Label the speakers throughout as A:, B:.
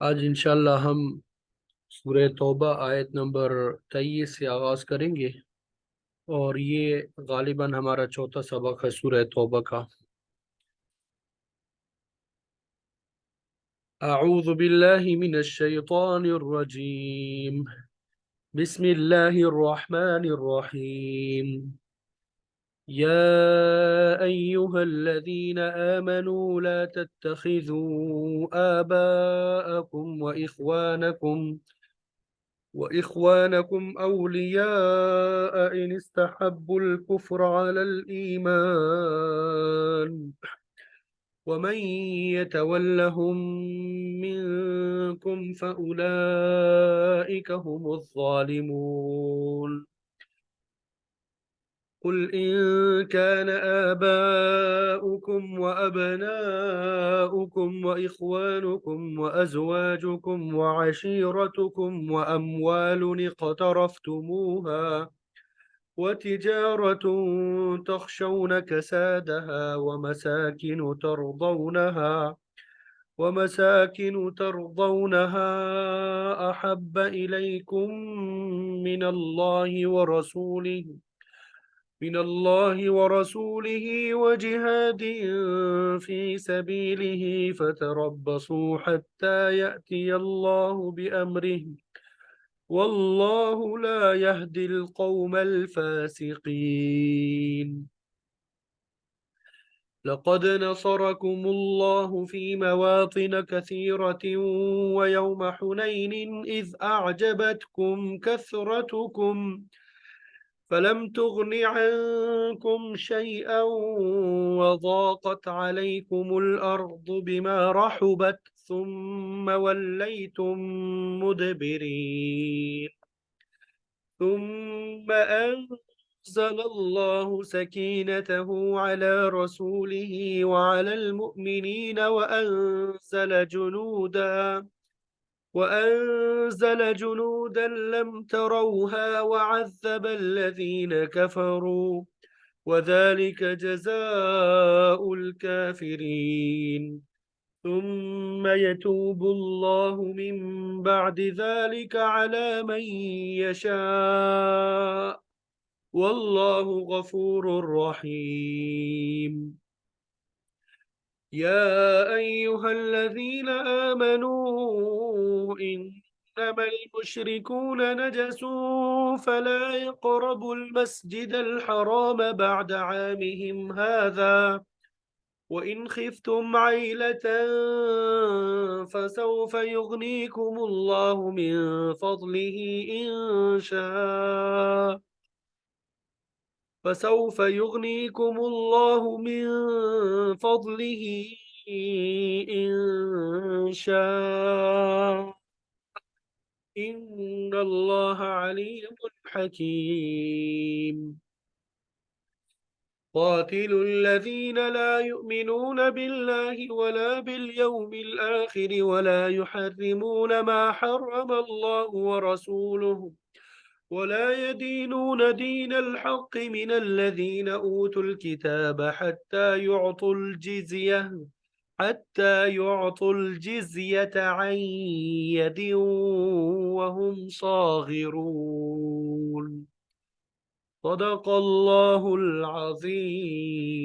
A: آج انشاءاللہ ہم سورہ توبہ آیت نمبر 23 سے آغاز کریں گے، اور یہ غالباً ہمارا چوتھا سبق ہے سورہ توبہ کا۔ اعوذ باللہ من الشیطان الرجیم، بسم اللہ الرحمن الرحیم۔ يا أيها الذين آمنوا لا تتخذوا آباءكم وإخوانكم أولياء إن استحبوا الكفر على الإيمان، ومن يتولهم منكم فأولئك هم الظالمون. قل إن كان آباؤكم وأبناؤكم وإخوانكم وأزواجكم وعشيرتكم وأموال اقترفتموها وتجارة تخشون كسادها ومساكن ترضونها أحب إليكم من الله ورسوله وجهاد في سبيله فتربصوا حتى يأتي الله بأمره، والله لا يهدي القوم الفاسقين. لقد نصركم الله في مواطن كثيرة ويوم حنين إذ أعجبتكم كثرتكم فلم تغن عنكم شيئا وضاقت عليكم الأرض بما رحبت ثم وليتم مدبرين. ثم أنزل الله سكينته على رسوله وعلى المؤمنين وأنزل جنودا لم تروها وعذب الذين كفروا، وذلك جزاء الكافرين. ثم يتوب الله من بعد ذلك على من يشاء، والله غفور رحيم. يا أيها الذين آمنوا إنما المشركون نجس فلا يقربوا المسجد الحرام بعد عامهم هذا، وإن خفتم عيلة فسوف يغنيكم الله من فضله إن شاء فسوف يغنيكم الله من فضله إن شاء، إن الله عليم حكيم. قاتلوا الذين لا يؤمنون بالله ولا باليوم الآخر ولا يحرمون ما حرم الله ورسوله ولا يدينون دين الحق من الذين أوتوا الكتاب حتى يعطوا الجزية عن يد وهم صاغرون. صدق الله العظیم۔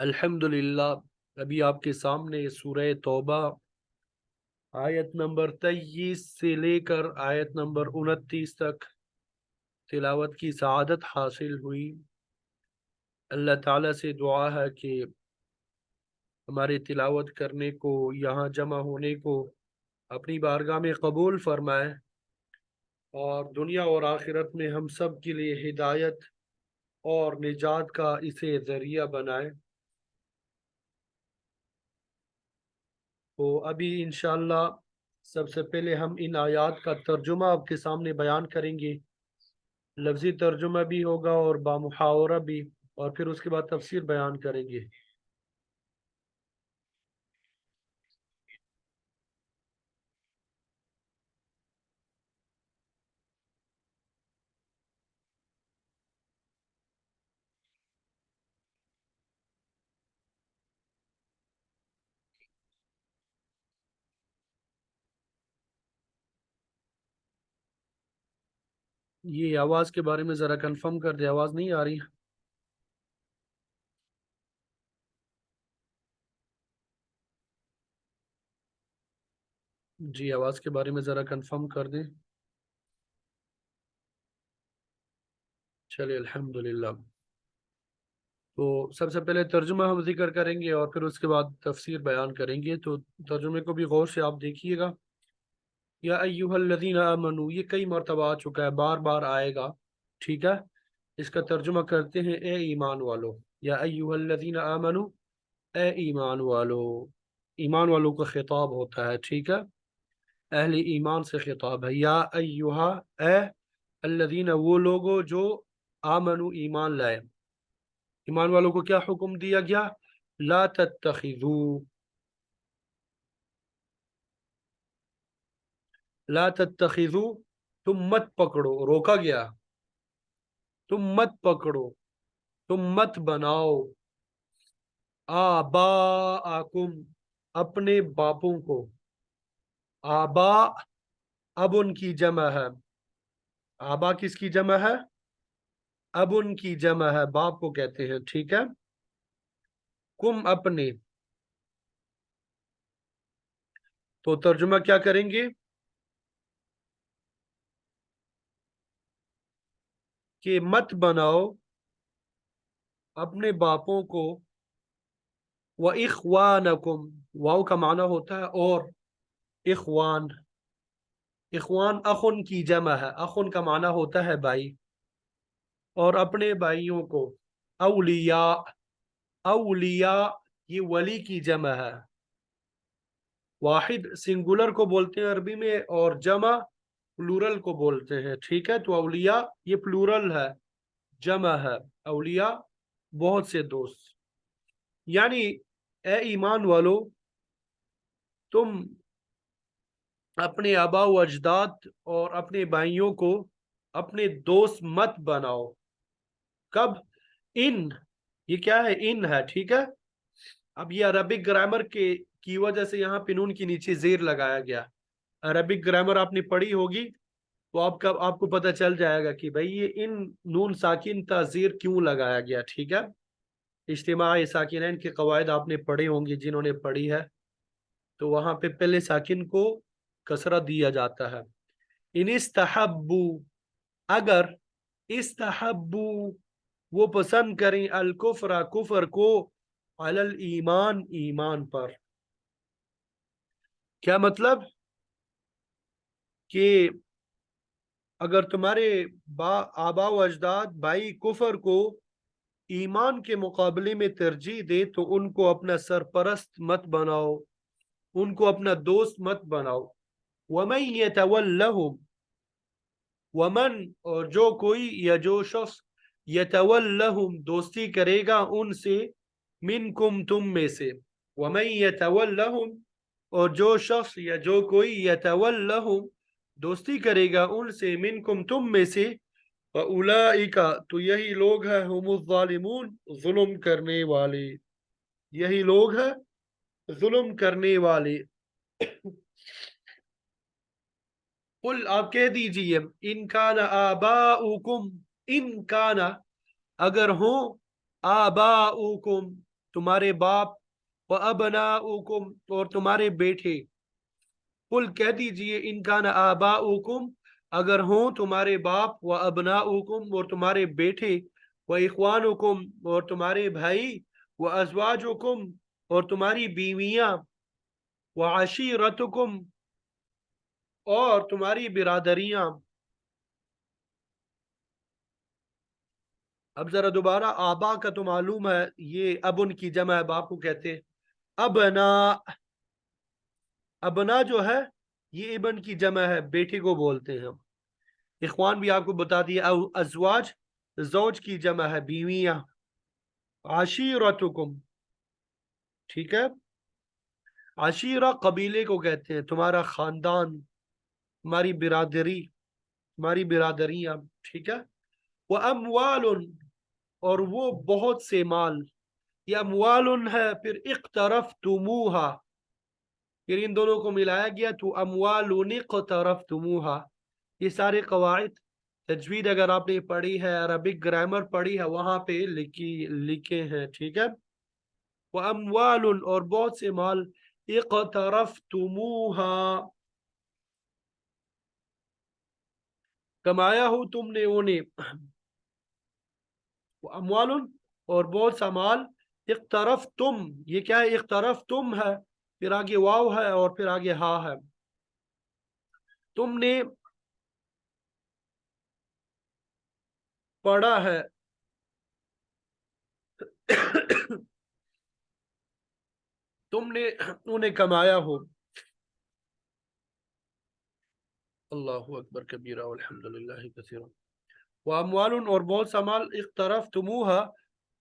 A: الحمدللہ، ابھی آپ کے سامنے سورہ توبہ آیت نمبر 23 سے لے کر آیت نمبر 29 تک تلاوت کی سعادت حاصل ہوئی۔ اللہ تعالیٰ سے دعا ہے کہ ہمارے تلاوت کرنے کو، یہاں جمع ہونے کو اپنی بارگاہ میں قبول فرمائے، اور دنیا اور آخرت میں ہم سب کے لیے ہدایت اور نجات کا اسے ذریعہ بنائے۔ تو ابھی انشاءاللہ سب سے پہلے ہم ان آیات کا ترجمہ آپ کے سامنے بیان کریں گے، لفظی ترجمہ بھی ہوگا اور بامحاورہ بھی، اور پھر اس کے بعد تفسیر بیان کریں گے۔ یہ آواز کے بارے میں ذرا کنفرم کر دے، آواز نہیں آ رہی؟ جی آواز کے بارے میں ذرا کنفرم کر دیں۔ چلیے الحمدللہ۔ تو سب سے پہلے ترجمہ ہم ذکر کریں گے اور پھر اس کے بعد تفسیر بیان کریں گے، تو ترجمے کو بھی غور سے آپ دیکھیے گا۔ یا ایہا الذین آمنو، یہ کئی مرتبہ آ چکا ہے، بار بار آئے گا، ٹھیک ہے۔ اس کا ترجمہ کرتے ہیں اے ایمان والو۔ یا ایہا الذین آمنو، اے ایمان والو، ایمان والوں کا خطاب ہوتا ہے، ٹھیک ہے، اہل ایمان سے خطاب ہے۔ یا ایہا، اے الذین، وہ لوگو جو آمنو، ایمان لائے۔ ایمان والوں کو کیا حکم دیا گیا؟ لا تتخذو، لا تتخذو، تم مت پکڑو، روکا گیا، تم مت پکڑو، تم مت بناؤ، آباءکم، اپنے باپوں کو۔ آبا، اب ان کی جمع ہے، آبا کس کی جمع ہے؟ اب ان کی جمع ہے، باپ کو کہتے ہیں، ٹھیک ہے۔ کم، اپنے، تو ترجمہ کیا کریں گے کہ مت بناؤ اپنے باپوں کو، وَإِخْوَانَكُمْ، واو کا معنی ہوتا ہے اور، اخوان، اخوان اخن کی جمع ہے، اخن کا معنی ہوتا ہے بھائی، اور اپنے بھائیوں کو، اولیاء، اولیاء یہ ولی کی جمع ہے، واحد سنگولر کو بولتے ہیں عربی میں اور جمع پلورل کو بولتے ہیں، ٹھیک ہے۔ تو اولیاء یہ پلورل ہے، جمع ہے، اولیاء بہت سے دوست، یعنی اے ایمان والو، تم اپنے آبا و اجداد اور اپنے بھائیوں کو اپنے دوست مت بناؤ۔ کب؟ ان، یہ کیا ہے؟ ان ہے، ٹھیک ہے۔ اب یہ عربک گرامر کی وجہ سے یہاں پہ نون کے نیچے زیر لگایا گیا۔ عربک گرامر آپ نے پڑھی ہوگی تو آپ کو پتہ چل جائے گا کہ بھئی یہ ان نون ساکن تا زیر کیوں لگایا گیا، ٹھیک ہے۔ اجتماع ساکنین کے قواعد آپ نے پڑھے ہوں گے، جنہوں نے پڑھی ہے تو وہاں پہ پہلے ساکن کو کسرہ دیا جاتا ہے۔ ان استحبو، اگر، استحبو وہ پسند کریں، الکفر، کفر کو، علی الایمان، ایمان پر۔ کیا مطلب؟ کہ اگر تمہارے آبا و اجداد بھائی کفر کو ایمان کے مقابلے میں ترجیح دے تو ان کو اپنا سرپرست مت بناؤ، ان کو اپنا دوست مت بناؤ۔ وَمَن يَتَوَلَّهُمْ، ومن، اور جو کوئی یا جو شخص، یتولہم دوستی کرے گا ان سے، منکم تم میں سے، ومن یتولہم، اور جو شخص یا جو کوئی، یتولہم دوستی کرے گا ان سے، منکم تم میں سے، فَأُولَئِکَ تو یہی لوگ ہیں، ہم الظالمون ظلم کرنے والے، یہی لوگ ہیں ظلم کرنے والے۔ قل، آپ کہہ دیجئے، ان کان آباؤکم، ان کان اگر ہوں، آباؤکم تمہارے باپ، و ابناؤکم اور تمہارے بیٹے، قل کہہ دیجئے، ان کان آباؤکم اگر ہوں تمہارے باپ، و ابناؤکم اور تمہارے بیٹے، و اخوانکم اور تمہارے بھائی، و ازواجکم اور تمہاری بیویاں، و عشیرتکم اور تمہاری برادریاں۔ اب ذرا دوبارہ، آبا کا تو معلوم ہے، یہ اب ان کی جمع ہے، باپ کو کہتے ہیں۔ ابنا، ابنا جو ہے یہ ابن کی جمع ہے، بیٹے کو بولتے ہیں ہم۔ اخوان بھی آپ کو بتا دیا، ازواج زوج کی جمع ہے، بیویاں۔ عشیرتکم، ٹھیک ہے۔ عشیرہ قبیلے کو کہتے ہیں، تمہارا خاندان، تمہاری برادری، تمہاری برادریاں، ٹھیک ہے۔ وَأَمْوَالٌ اور وہ بہت سے مال، یہ اموال ہے، پھر اقترفتموها، پھر ان دونوں کو ملایا گیا تو اموال اقترفتموها، یہ سارے قواعد تجوید اگر آپ نے پڑھی ہے، عربک گرامر پڑھی ہے، وہاں پہ لکھے ہیں، ٹھیک ہے. وَأَمْوَالٌ اور بہت سے مال اقترفتموها کمایا ہو تم نے انہیں. وَأَمْوَالٌ اور بہت سا مال اقترفتم، یہ کیا ہے؟ اقترفتم ہے، پھر آگے واو ہے اور پھر آگے ہا ہے. تم نے پڑھا ہے تم نے انہیں کمایا ہو. اللہ اکبر کبیرہ والحمد للہ کثیرا. واموال اور بہت سا مال اقترفتموها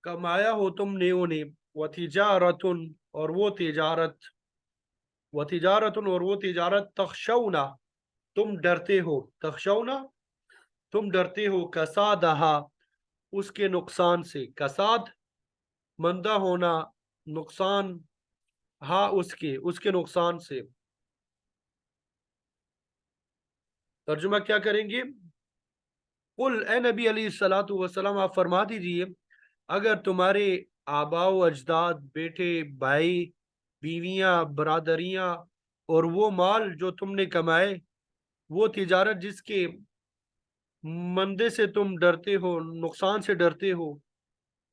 A: کمایا ہو تم نے انہیں. وتجارت اور وہ تجارت، تخشونا تم ڈرتے ہو، تخشونا تم ڈرتے ہو، کسادہا اس کے نقصان سے، کساد مندہ ہونا، نقصان، ہاں اس کے نقصان سے. ترجمہ کیا کریں گے؟ قل اے نبی علیہ الصلوۃ والسلام آپ فرما دیجئے اگر تمہارے آباء و اجداد، بیٹے، بھائی، بیویاں، برادریاں اور وہ مال جو تم نے کمائے، وہ تجارت جس کے مندے سے تم ڈرتے ہو، نقصان سے ڈرتے ہو.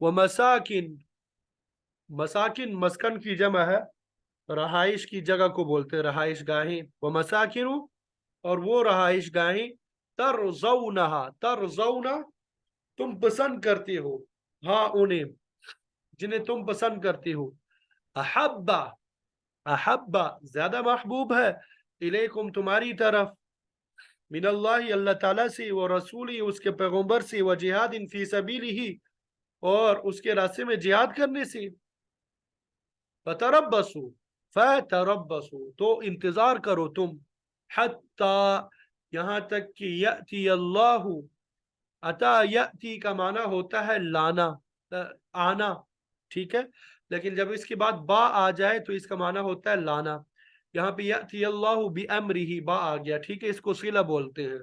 A: ومساکن، مساکن مسکن کی جمع ہے، رہائش کی جگہ کو بولتے ہیں رہائش گاہیں. ومساکن اور وہ رہائش گاہیں ترضونہا، ترضونا تم پسند کرتے ہو، ہاں انہیں جنہیں تم پسند کرتے ہو. احبا، احبا زیادہ محبوب ہے، الیکم تمہاری طرف، من اللہ اللہ تعالیٰ سے، ورسولی اس کے پیغمبر سے، وجہاد فی سبیلہ اور اس کے راستے میں جہاد کرنے سے. فتربصوا، فتربصوا تو انتظار کرو تم، حتی یہاں تک کہ یأتی اللہ، عطا یأتی کا معنی ہوتا ہے لانا، آنا، ٹھیک ہے، لیکن جب اس کے بعد با آ جائے تو اس کا معنی ہوتا ہے لانا. یہاں پہ یأتی اللہ بأمرہ با آ گیا، ٹھیک ہے، اس کو صلہ بولتے ہیں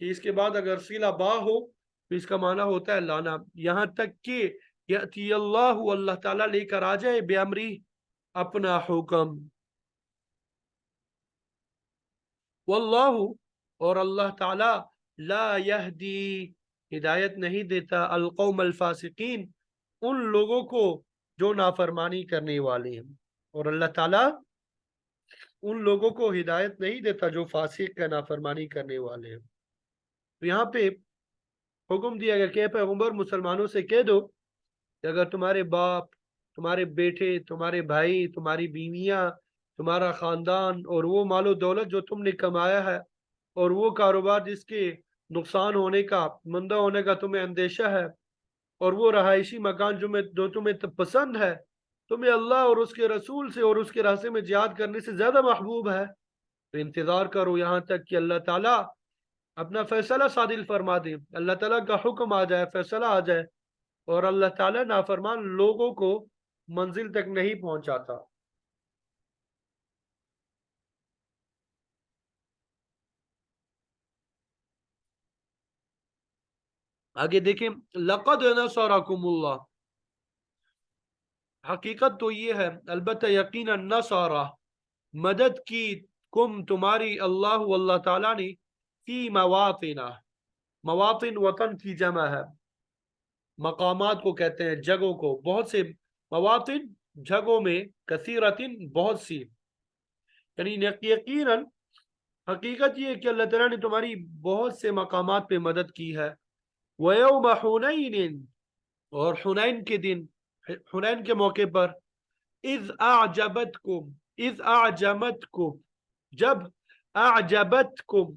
A: کہ اس کے بعد اگر صلہ با ہو تو اس کا معنی ہوتا ہے لانا. یہاں تک کہ یأتی اللہ اللہ تعالیٰ لے کر آ جائے بأمرہ اپنا حکم. واللہ اور اللہ تعالیٰ لا یہدی ہدایت نہیں دیتا القوم الفاسقین ان لوگوں کو جو نافرمانی کرنے والے ہیں، اور اللہ تعالیٰ ان لوگوں کو ہدایت نہیں دیتا جو فاسق کا نافرمانی کرنے والے ہیں. تو یہاں پہ حکم دیا گیا کہ پیغمبر مسلمانوں سے کہہ دو کہ اگر تمہارے باپ، تمہارے بیٹے، تمہارے بھائی، تمہاری بیویاں، تمہارا خاندان اور وہ مال و دولت جو تم نے کمایا ہے اور وہ کاروبار جس کے نقصان ہونے کا، مندہ ہونے کا تمہیں اندیشہ ہے، اور وہ رہائشی مکان جو تمہیں پسند ہے، تمہیں اللہ اور اس کے رسول سے اور اس کے راستے میں جہاد کرنے سے زیادہ محبوب ہے، تو انتظار کرو یہاں تک کہ اللہ تعالیٰ اپنا فیصلہ صادر فرما دے، اللہ تعالیٰ کا حکم آ جائے، فیصلہ آ جائے، اور اللہ تعالیٰ نافرمان لوگوں کو منزل تک نہیں پہنچاتا. آگے دیکھیں، لقد نصرکم اللہ، حقیقت تو یہ ہے، البتہ یقینا نصرہ مدد کی، کم تمہاری، اللہ تعالیٰ نے، فی مواطن، مواطن وطن کی جمع ہے، مقامات کو کہتے ہیں، جگہوں کو، بہت سے مواطن جگہوں میں، کثیرتن بہت سی، یعنی یقیناً حقیقت یہ ہے کہ اللہ تعالیٰ نے تمہاری بہت سے مقامات پہ مدد کی ہے. وَيَوْمَ حُنَيْنٍ اور حنین کے دن، حنین کے موقع پر، اذ اعجبتکم، اذ اعجمتکم جب، اعجبتکم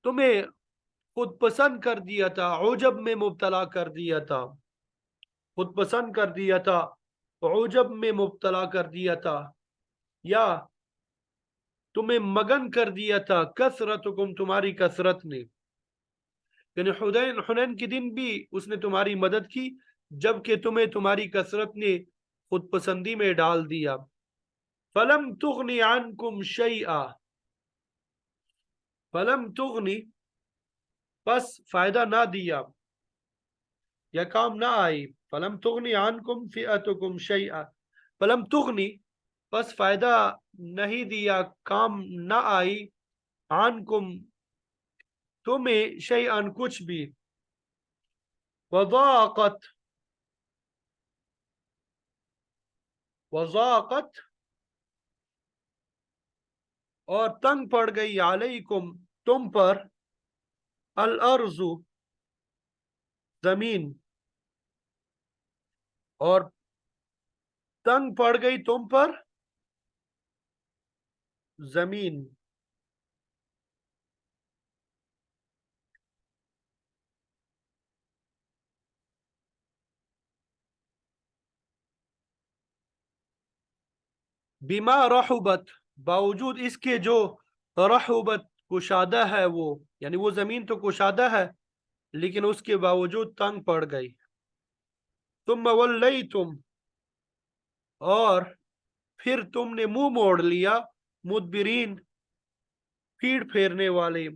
A: تمہیں خود پسند کر دیا تھا، عجب میں مبتلا کر دیا تھا، خود پسند کر دیا تھا، عجب میں مبتلا کر دیا تھا، یا تمہیں مگن کر دیا تھا، کثرتکم تمہاری کثرت نے، یعنی حنین کے دن بھی اس نے تمہاری مدد کی جبکہ تمہیں تمہاری کثرت نے خود پسندی میں ڈال دیا. فلم تغنی عنکم شیئا فلم تغنی بس فائدہ نہ دیا یا کام نہ آئی. فلم تغنی عنکم فئتکم شیئا، فلم تغنی بس فائدہ نہیں دیا، کام نہ آئی، عنکم تمہیں شیئا کچھ بھی. وضاقت وضاقت اور تنگ پڑ گئی، علیکم تم پر، الارض زمین، اور تنگ پڑ گئی تم پر زمین. بما رحبت باوجود اس کے جو، رحبت کشادہ ہے وہ، یعنی وہ زمین تو کشادہ ہے لیکن اس کے باوجود تنگ پڑ گئی. ثم ولیتم اور پھر تم نے منہ موڑ لیا، مدبرین پیٹ پھیرنے والے.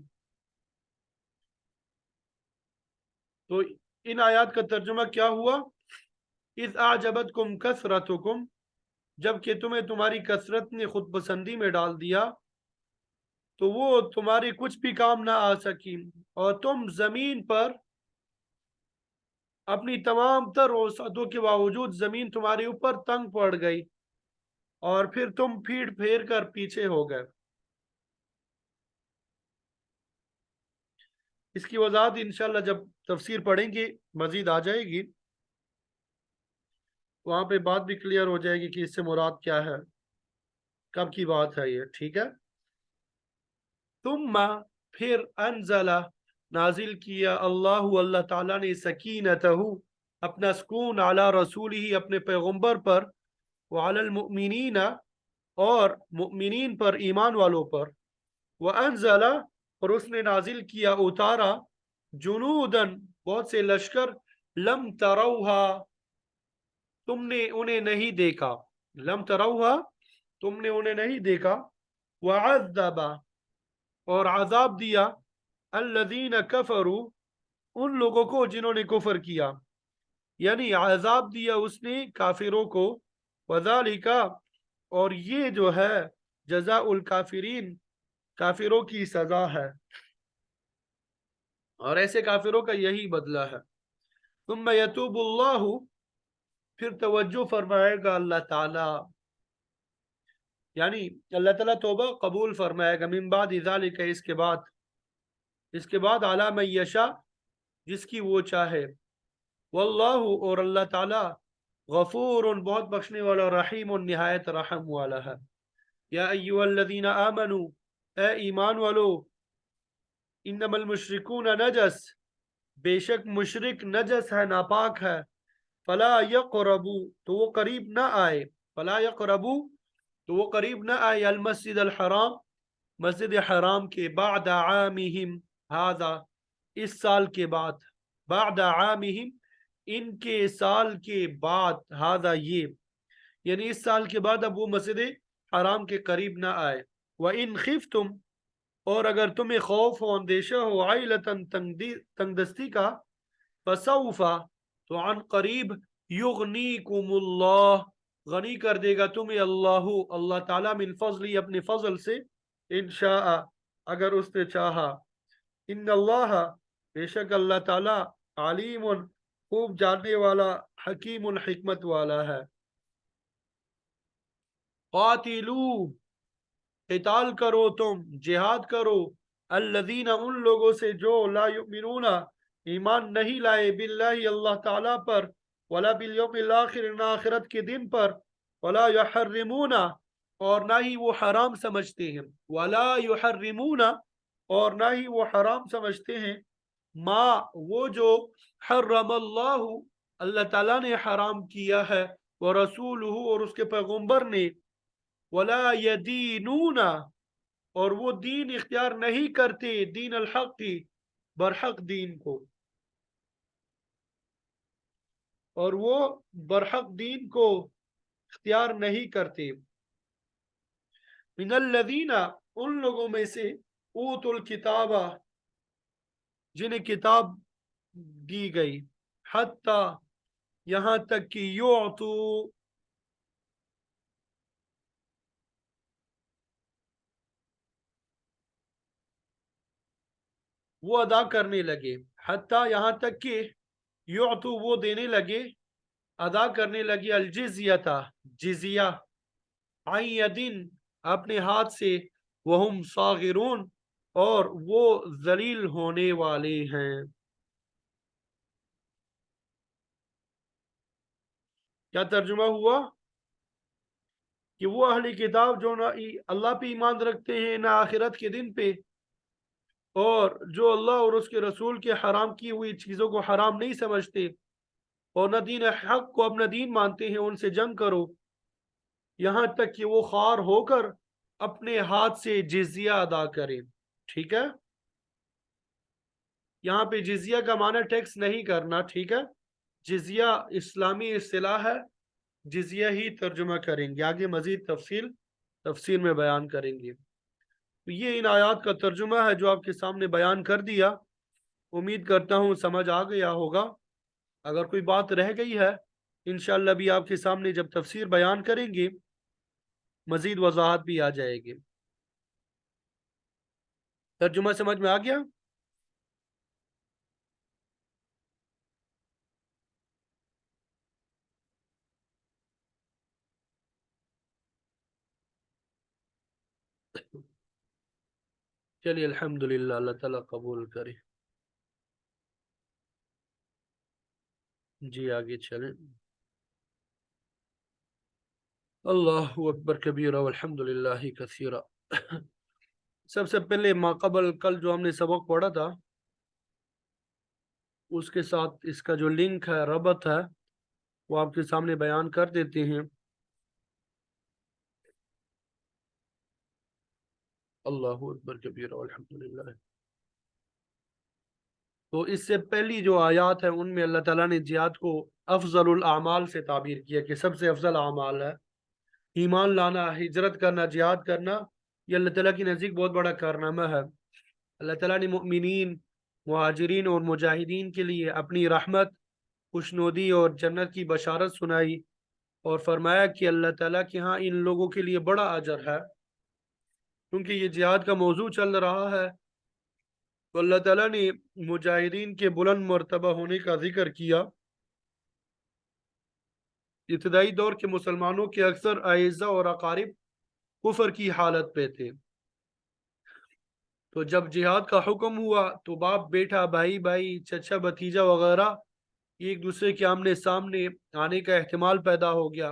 A: تو ان آیات کا ترجمہ کیا ہوا؟ اذ اعجبتکم کثرتکم، جب کہ تمہیں تمہاری کثرت نے خود پسندی میں ڈال دیا تو وہ تمہاری کچھ بھی کام نہ آ سکی، اور تم زمین پر اپنی تمام تر وسعتوں کے باوجود زمین تمہارے اوپر تنگ پڑ گئی اور پھر تم پیٹ پھیر کر پیچھے ہو گئے. اس کی وضاحت انشاءاللہ جب تفسیر پڑھیں گے مزید آ جائے گی، وہاں پہ بات بھی کلیئر ہو جائے گی کہ اس سے مراد کیا ہے، کب کی بات ہے یہ. ٹھیک ہے. ثم پھر انزل نازل کیا اللہ تعالیٰ نے سکینتہ اپنا سکون، علی رسول ہی اپنے پیغمبر پر، وعلی المؤمنین اور مؤمنین پر، ایمان والوں پر، وانزل اور اس نے نازل کیا، اتارا، جنودن بہت سے لشکر، لم تروہا تم نے انہیں نہیں دیکھا، لم تروہا تم نے انہیں نہیں دیکھا، وعذب اور عذاب دیا، الذین کفروا ان لوگوں کو جنہوں نے کفر کیا، یعنی عذاب دیا اس نے کافروں کو، وذالک اور یہ جو ہے جزاء الکافرین کافروں کی سزا ہے، اور ایسے کافروں کا یہی بدلہ ہے. ثم یتوب اللہ پھر توجہ فرمائے گا اللہ تعالی، یعنی اللہ تعالیٰ توبہ قبول فرمائے گا، من بعد ذالک اس کے بعد علی من یشاء جس کی وہ چاہے، واللہ اور اللہ تعالیٰ غفور بہت بخشنے والا، رحیم نہایت رحم والا ہے. یا ایہا الذین آمنوا اے ایمان والو، انما المشرکون نجس بے شک مشرک نجس ہے، ناپاک ہے، فلا یقربوا تو وہ قریب نہ آئے، فلا یقربوا تو وہ قریب نہ آئے، المسجد الحرام مسجد حرام کے، بعد عامہم ھذا اس سال کے بعد، بعد عامہم ان کے سال کے بعد، ھذا یہ یعنی اس سال کے بعد اب وہ مسجد حرام کے قریب نہ آئے. وَإِنْ خِفْتُمْ اور اگر تمہیں خوف و اندیشہ ہو، عَيْلَةً تنگ دستی کا، فَسَوْفَ تو عن قریب، یغنیکم اللہ غنی کر دے گا تمہیں اللہ تعالیٰ، من فضلی اپنے فضل سے، انشاء اگر اس نے چاہا. ان اللہ بے شک اللہ تعالیٰ، علیم خوب جاننے والا، حکیم حکمت والا ہے. قاتلو قتال کرو تم، جہاد کرو، الذین ان لوگوں سے جو، لا یؤمنون ایمان نہیں لائے، باللہ اللہ تعالیٰ پر، ولا بالیوم الاخر آخرت کے دن پر، ولا یحرمون اور نہ ہی وہ حرام سمجھتے ہیں، ولا یحرمون اور نہ ہی وہ حرام سمجھتے ہیں، ما وہ جو، حرم اللہ اللہ تعالیٰ نے حرام کیا ہے، ورسولہ اور اس کے پیغمبر نے، ولا یدینون اور وہ دین اختیار نہیں کرتے، دین الحق کی برحق دین کو، اور وہ برحق دین کو اختیار نہیں کرتے. من الذین ان لوگوں میں سے، اوتل کتابہ جنہیں کتاب دی گئی، حتی یہاں تک کہ یعطو وہ ادا کرنے لگے، حتی یہاں تک کہ یعطو وہ دینے لگے، ادا کرنے لگے، الجزیتا جزیہ، عن یدن اپنے ہاتھ سے، وہم صاغرون اور وہ ذلیل ہونے والے ہیں۔ کیا ترجمہ ہوا؟ کہ وہ اہلی کتاب جو نہ اللہ پہ ایمان رکھتے ہیں نہ آخرت کے دن پہ، اور جو اللہ اور اس کے رسول کے حرام کی ہوئی چیزوں کو حرام نہیں سمجھتے اور نہ دین حق کو اپنا دین مانتے ہیں، ان سے جنگ کرو یہاں تک کہ وہ خوار ہو کر اپنے ہاتھ سے جزیہ ادا کریں۔ ٹھیک ہے، یہاں پہ جزیہ کا معنی ٹیکس نہیں کرنا، ٹھیک ہے، جزیہ اسلامی اصطلاح ہے، جزیہ ہی ترجمہ کریں گے، آگے مزید تفصیل میں بیان کریں گے۔ تو یہ ان آیات کا ترجمہ ہے جو آپ کے سامنے بیان کر دیا، امید کرتا ہوں سمجھ آ گیا ہوگا۔ اگر کوئی بات رہ گئی ہے انشاءاللہ بھی آپ کے سامنے جب تفسیر بیان کریں گے مزید وضاحت بھی آ جائے گی۔ ترجمہ سمجھ میں آ گیا؟ چلیے الحمدللہ، اللہ تعالیٰ قبول کرے۔ جی آگے چلیں۔ اللہ اکبر کبیرہ والحمدللہ کثیرہ۔ سب سے پہلے ماقبل کل جو ہم نے سبق پڑھا تھا اس کے ساتھ اس کا جو لنک ہے، ربط ہے، وہ آپ کے سامنے بیان کر دیتے ہیں۔ اللہ اکبر کبیرہ والحمدللہ۔ تو اس سے پہلی جو آیات ہیں ان میں اللہ تعالیٰ نے جہاد کو افضل الاعمال سے تعبیر کیا کہ سب سے افضل اعمال ہے۔ ایمان لانا، ہجرت کرنا، جہاد کرنا، یہ اللہ تعالیٰ کی نزدیک بہت بڑا کارنامہ ہے۔ اللہ تعالیٰ نے مؤمنین، مہاجرین اور مجاہدین کے لیے اپنی رحمت، خوشنودی اور جنت کی بشارت سنائی اور فرمایا کہ اللہ تعالیٰ کے ہاں ان لوگوں کے لیے بڑا اجر ہے۔ کیونکہ یہ جہاد کا موضوع چل رہا ہے تو اللہ تعالیٰ نے مجاہدین کے بلند مرتبہ ہونے کا ذکر کیا۔ ابتدائی دور کے مسلمانوں کے اکثر اعزہ اور اقارب کفر کی حالت پہ تھے، تو جب جہاد کا حکم ہوا تو باپ بیٹا، بھائی بھائی، چچا بھتیجا وغیرہ ایک دوسرے کے آمنے سامنے آنے کا احتمال پیدا ہو گیا۔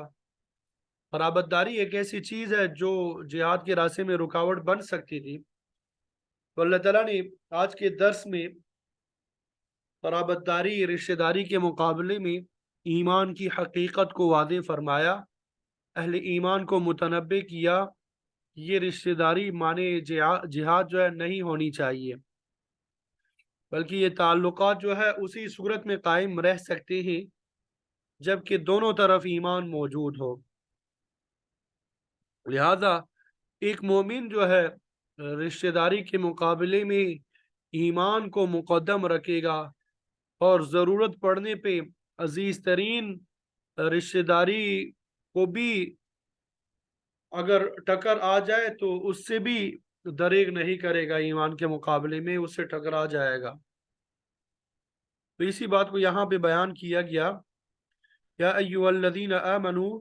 A: قرابت داری ایک ایسی چیز ہے جو جہاد کے راستے میں رکاوٹ بن سکتی تھی، تو اللہ تعالیٰ نے آج کے درس میں قرابت داری، رشتہ داری کے مقابلے میں ایمان کی حقیقت کو واضح فرمایا، اہل ایمان کو متنبہ کیا یہ رشتہ داری مانے جہاد جو ہے نہیں ہونی چاہیے، بلکہ یہ تعلقات جو ہے اسی صورت میں قائم رہ سکتے ہیں جبکہ دونوں طرف ایمان موجود ہو۔ لہذا ایک مومن جو ہے رشتہ داری کے مقابلے میں ایمان کو مقدم رکھے گا اور ضرورت پڑنے پہ عزیز ترین رشتہ داری کو بھی اگر ٹکر آ جائے تو اس سے بھی دریغ نہیں کرے گا، ایمان کے مقابلے میں اس سے ٹکرا جائے گا۔ تو اسی بات کو یہاں پہ بیان کیا گیا، یا ایھا الذین آمنوا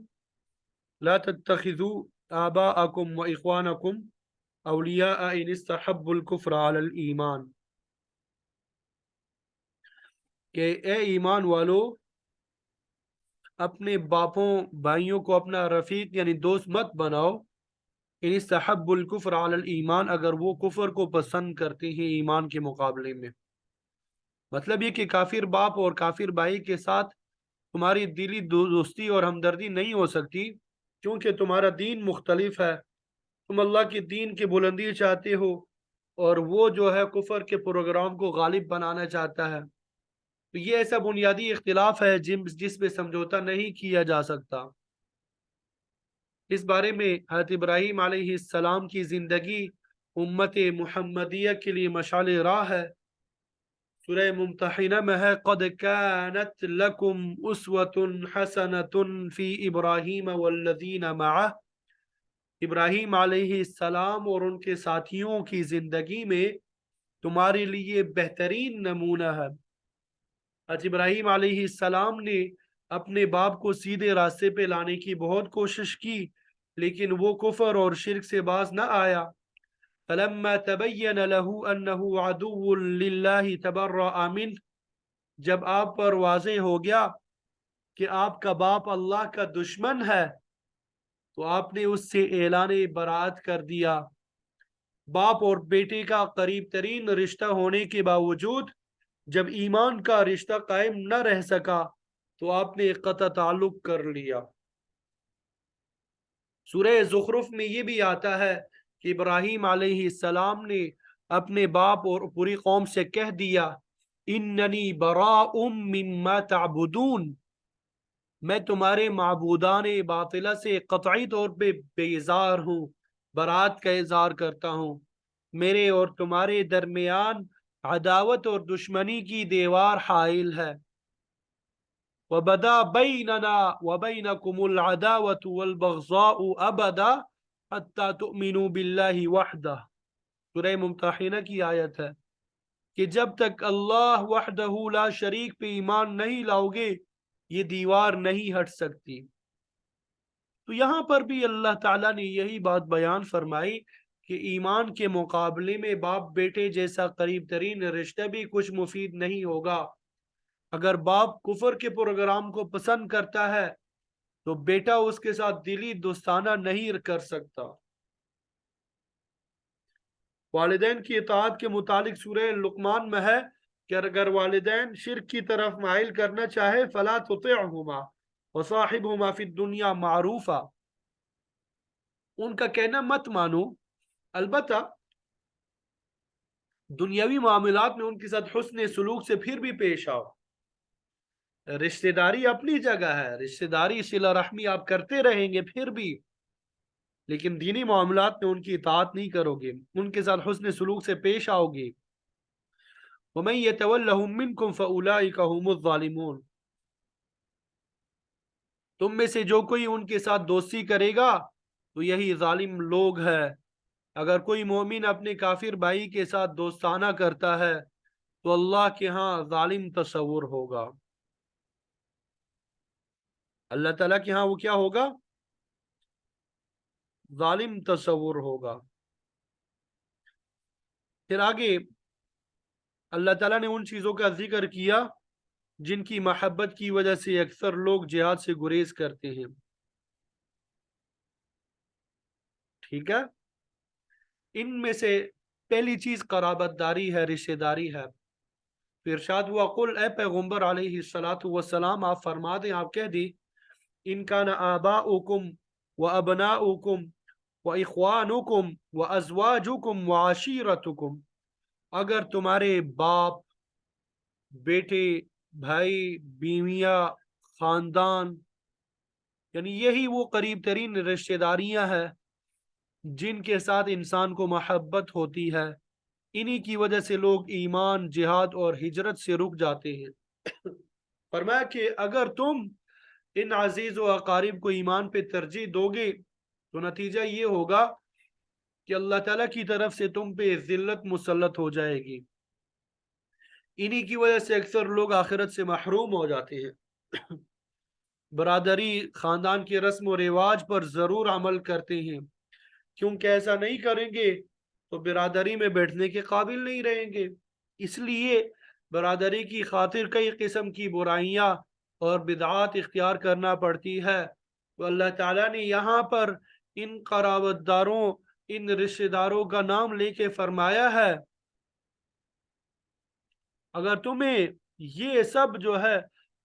A: لا تتخذوا آباءکم و اخوانکم اولیاء ان استحبوا الکفر علی الایمان، کہ اے ایمان والو اپنے باپوں بھائیوں کو اپنا رفیق یعنی دوست مت بناؤ، ان استحبوا الکفر علی الایمان اگر وہ کفر کو پسند کرتے ہیں ایمان کے مقابلے میں۔ مطلب یہ کہ کافر باپ اور کافر بھائی کے ساتھ تمہاری دلی دوستی اور ہمدردی نہیں ہو سکتی کیونکہ تمہارا دین مختلف ہے، تم اللہ کے دین کی بلندی چاہتے ہو اور وہ جو ہے کفر کے پروگرام کو غالب بنانا چاہتا ہے، تو یہ ایسا بنیادی اختلاف ہے جس پہ سمجھوتا نہیں کیا جا سکتا۔ اس بارے میں حضرت ابراہیم علیہ السلام کی زندگی امت محمدیہ کے لیے مشعل راہ ہے۔ سورہ ممتحنہ میں ہے قد كانت لكم اسوة حسنة في ابراہیم والذین معه، ابراہیم علیہ السلام اور ان کے ساتھیوں کی زندگی میں تمہارے لیے بہترین نمونہ ہے۔ آج ابراہیم علیہ السلام نے اپنے باپ کو سیدھے راستے پہ لانے کی بہت کوشش کی، لیکن وہ کفر اور شرک سے باز نہ آیا۔ فلما تبین له انه عدو للہ تبرأ منہ، جب آپ پر واضح ہو گیا کہ آپ کا باپ اللہ کا دشمن ہے تو آپ نے اس سے اعلان برات کر دیا۔ باپ اور بیٹے کا قریب ترین رشتہ ہونے کے باوجود جب ایمان کا رشتہ قائم نہ رہ سکا تو آپ نے قطع تعلق کر لیا۔ سورہ زخرف میں یہ بھی آتا ہے کہ ابراہیم علیہ السلام نے اپنے باپ اور پوری قوم سے کہہ دیا اننی براء مما تعبدون، میں تمہارے معبودان باطلہ سے قطعی طور پہ بیزار ہوں، برات کا اظہار کرتا ہوں۔ میرے اور تمہارے درمیان عداوت اور دشمنی کی دیوار حائل ہے۔ وَبَدَا بَيْنَنَا وَبَيْنَكُمُ الْعَدَاوَةُ وَالْبَغْضَاءُ أَبَدًا حَتَّى تُؤْمِنُوا بِاللَّهِ وَحْدَهُ، سورہ ممتحنہ کی آیت ہے کہ جب تک اللہ وحدہ لا شریک پہ ایمان نہیں لاؤ گے یہ دیوار نہیں ہٹ سکتی۔ تو یہاں پر بھی اللہ تعالیٰ نے یہی بات بیان فرمائی کہ ایمان کے مقابلے میں باپ بیٹے جیسا قریب ترین رشتہ بھی کچھ مفید نہیں ہوگا۔ اگر باپ کفر کے پروگرام کو پسند کرتا ہے تو بیٹا اس کے ساتھ دلی دوستانہ نہیں کر سکتا۔ والدین کی اطاعت کے متعلق سورہ لقمان میں ہے کہ اگر والدین شرک کی طرف مائل کرنا چاہے فلا تطعهما وصاحبهما فی الدنیا معروفا، ان کا کہنا مت مانو، البتہ دنیاوی معاملات میں ان کے ساتھ حسن سلوک سے پھر بھی پیش آؤ۔ رشتہ داری اپنی جگہ ہے، رشتہ داری صلہ رحمی آپ کرتے رہیں گے پھر بھی، لیکن دینی معاملات میں ان کی اطاعت نہیں کرو گے، ان کے ساتھ حسن سلوک سے پیش آؤ گے۔ وَمَن يَتَوَلَّهُم مِّنكُمْ فَأُولَٰئِكَ هُمُ الظَّالِمُونَ، تم میں سے جو کوئی ان کے ساتھ دوستی کرے گا تو یہی ظالم لوگ ہے۔ اگر کوئی مومن اپنے کافر بھائی کے ساتھ دوستانہ کرتا ہے تو اللہ کے ہاں ظالم تصور ہوگا، اللہ تعالیٰ کے ہاں وہ کیا ہوگا؟ ظالم تصور ہوگا۔ پھر آگے اللہ تعالیٰ نے ان چیزوں کا ذکر کیا جن کی محبت کی وجہ سے اکثر لوگ جہاد سے گریز کرتے ہیں، ٹھیک ہے؟ ان میں سے پہلی چیز قرابت داری ہے، رشتہ داری ہے۔ پھر ارشاد ہوا قل، اے پیغمبر علیہ السلام آپ فرما دیں، آپ کہہ دیں ان کان آباؤکم و ابناؤکم و اخوانکم و ازواجکم و عشیرتکم، اگر تمہارے باپ، بیٹے، بھائی، بیویاں، خاندان، یعنی یہی وہ قریب ترین رشتہ داریاں ہیں جن کے ساتھ انسان کو محبت ہوتی ہے، انہی کی وجہ سے لوگ ایمان، جہاد اور ہجرت سے رک جاتے ہیں۔ فرمایا کہ اگر تم ان عزیز و اقارب کو ایمان پہ ترجیح دو گے تو نتیجہ یہ ہوگا کہ اللہ تعالیٰ کی طرف سے تم پہ ذلت مسلط ہو جائے گی، انہی کی وجہ سے اکثر لوگ آخرت سے محروم ہو جاتے ہیں۔ برادری، خاندان کے رسم و رواج پر ضرور عمل کرتے ہیں، کیونکہ ایسا نہیں کریں گے تو برادری میں بیٹھنے کے قابل نہیں رہیں گے۔ اس لیے برادری کی خاطر کئی قسم کی برائیاں اور بدعات اختیار کرنا پڑتی ہے۔ تو اللہ تعالیٰ نے یہاں پر ان قرابت داروں، ان رشتہ داروں کا نام لے کے فرمایا ہے اگر تمہیں یہ سب جو ہے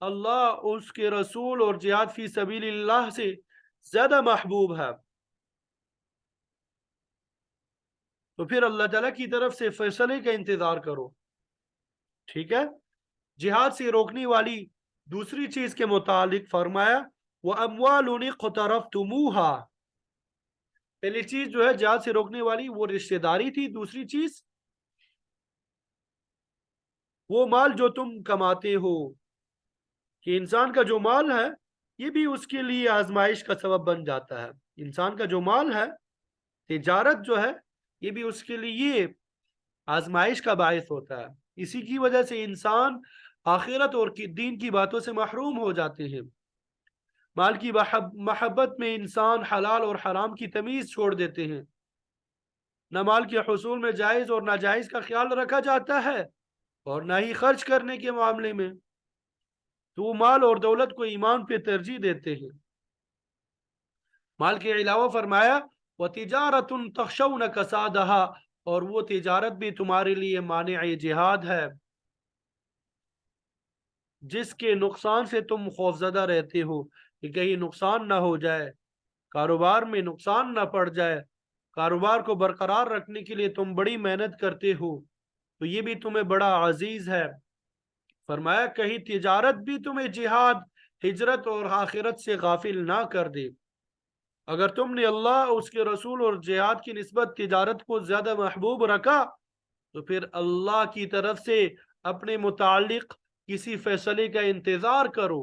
A: اللہ، اس کے رسول اور جہاد فی سبیل اللہ سے زیادہ محبوب ہے تو پھر اللہ تعالیٰ کی طرف سے فیصلے کا انتظار کرو، ٹھیک ہے؟ جہاد سے روکنے والی دوسری چیز کے متعلق فرمایا وَأَمْوَالٌ اقْتَرَفْتُمُوهَا، پہلی چیز جو ہے جہاد سے روکنے والی وہ رشتہ داری تھی، دوسری چیز وہ مال جو تم کماتے ہو، کہ انسان کا جو مال ہے یہ بھی اس کے لیے آزمائش کا سبب بن جاتا ہے. انسان کا جو مال ہے، تجارت جو ہے، یہ بھی اس کے لیے آزمائش کا باعث ہوتا ہے. اسی کی وجہ سے انسان آخرت اور دین کی باتوں سے محروم ہو جاتے ہیں. مال کی محبت میں انسان حلال اور حرام کی تمیز چھوڑ دیتے ہیں. نہ مال کے حصول میں جائز اور ناجائز کا خیال رکھا جاتا ہے اور نہ ہی خرچ کرنے کے معاملے میں. تو وہ مال اور دولت کو ایمان پہ ترجیح دیتے ہیں. مال کے علاوہ فرمایا وَتِجَارَةٌ تَخْشَوْنَ كَسَادَهَا، اور وہ تجارت بھی تمہارے لیے مانع جہاد ہے جس کے نقصان سے تم خوفزدہ رہتے ہو کہ کہیں نقصان نہ ہو جائے، کاروبار میں نقصان نہ پڑ جائے. کاروبار کو برقرار رکھنے کے لیے تم بڑی محنت کرتے ہو تو یہ بھی تمہیں بڑا عزیز ہے. فرمایا کہیں تجارت بھی تمہیں جہاد، ہجرت اور آخرت سے غافل نہ کر دے. اگر تم نے اللہ، اس کے رسول اور جہاد کی نسبت تجارت کو زیادہ محبوب رکھا تو پھر اللہ کی طرف سے اپنے متعلق کسی فیصلے کا انتظار کرو.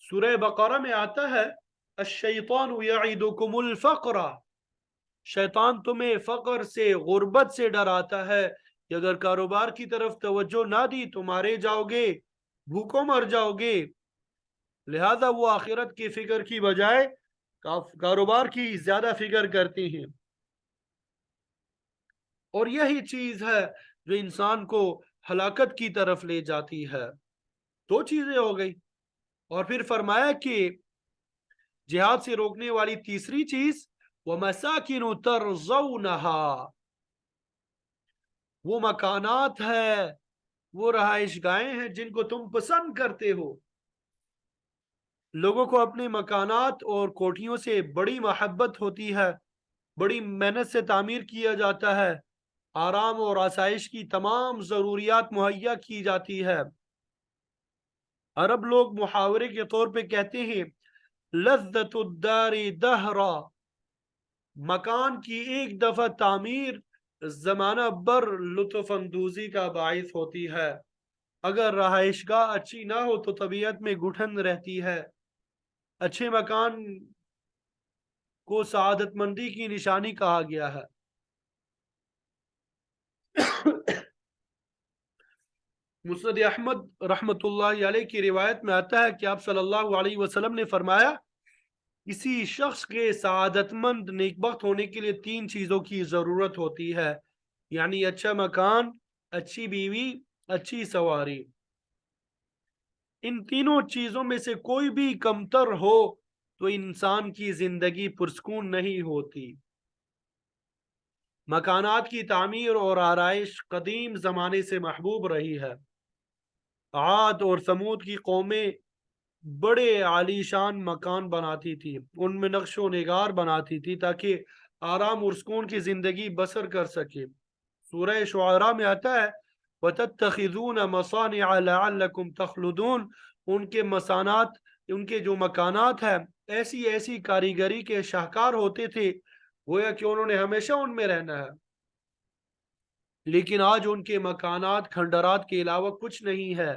A: سورہ بقرہ میں آتا ہے الشیطان یعیدکم الفقر، شیطان تمہیں فقر سے، غربت سے ڈراتا ہے کہ اگر کاروبار کی طرف توجہ نہ دی تو مارے جاؤ گے، بھوکوں مر جاؤ گے. لہذا وہ آخرت کی فکر کی بجائے کاروبار کی زیادہ فکر کرتے ہیں. اور یہی چیز ہے جو انسان کو ہلاکت کی طرف لے جاتی ہے. دو چیزیں ہو گئی. اور پھر فرمایا کہ جہاد سے روکنے والی تیسری چیز وَمَسَاكِنُ تَرْضَوْنَهَا، وہ مکانات ہے، وہ رہائش گاہیں ہیں جن کو تم پسند کرتے ہو. لوگوں کو اپنے مکانات اور کوٹھیوں سے بڑی محبت ہوتی ہے، بڑی محنت سے تعمیر کیا جاتا ہے، آرام اور آسائش کی تمام ضروریات مہیا کی جاتی ہے. عرب لوگ محاورے کے طور پہ کہتے ہیں لذت الدار دہرا، مکان کی ایک دفعہ تعمیر زمانہ بر لطف اندوزی کا باعث ہوتی ہے. اگر رہائش گاہ اچھی نہ ہو تو طبیعت میں گٹھن رہتی ہے. اچھے مکان کو سعادت مندی کی نشانی کہا گیا ہے. مسند احمد رحمت اللہ علیہ کی روایت میں آتا ہے کہ آپ صلی اللہ علیہ وسلم نے فرمایا کسی شخص کے سعادت مند نیکبخت ہونے کے لیے تین چیزوں کی ضرورت ہوتی ہے، یعنی اچھا مکان، اچھی بیوی، اچھی سواری. ان تینوں چیزوں میں سے کوئی بھی کمتر ہو تو انسان کی زندگی پرسکون نہیں ہوتی. مکانات کی تعمیر اور آرائش قدیم زمانے سے محبوب رہی ہے. عاد اور ثمود کی قومیں بڑے عالیشان مکان بناتی تھی، ان میں نقش و نگار بناتی تھی تاکہ آرام اور سکون کی زندگی بسر کر سکے. سورہ شعراء میں آتا ہے وَتَتَّخِذُونَ مَصَانِعَ لَعَلَّكُمْ تَخْلُدُونَ، ان کے مسانات، ان کے جو مکانات ہیں ایسی ایسی کاریگری کے شاہکار ہوتے تھے گویا کہ انہوں نے ہمیشہ ان میں رہنا ہے. لیکن آج ان کے مکانات کھنڈرات کے علاوہ کچھ نہیں ہے.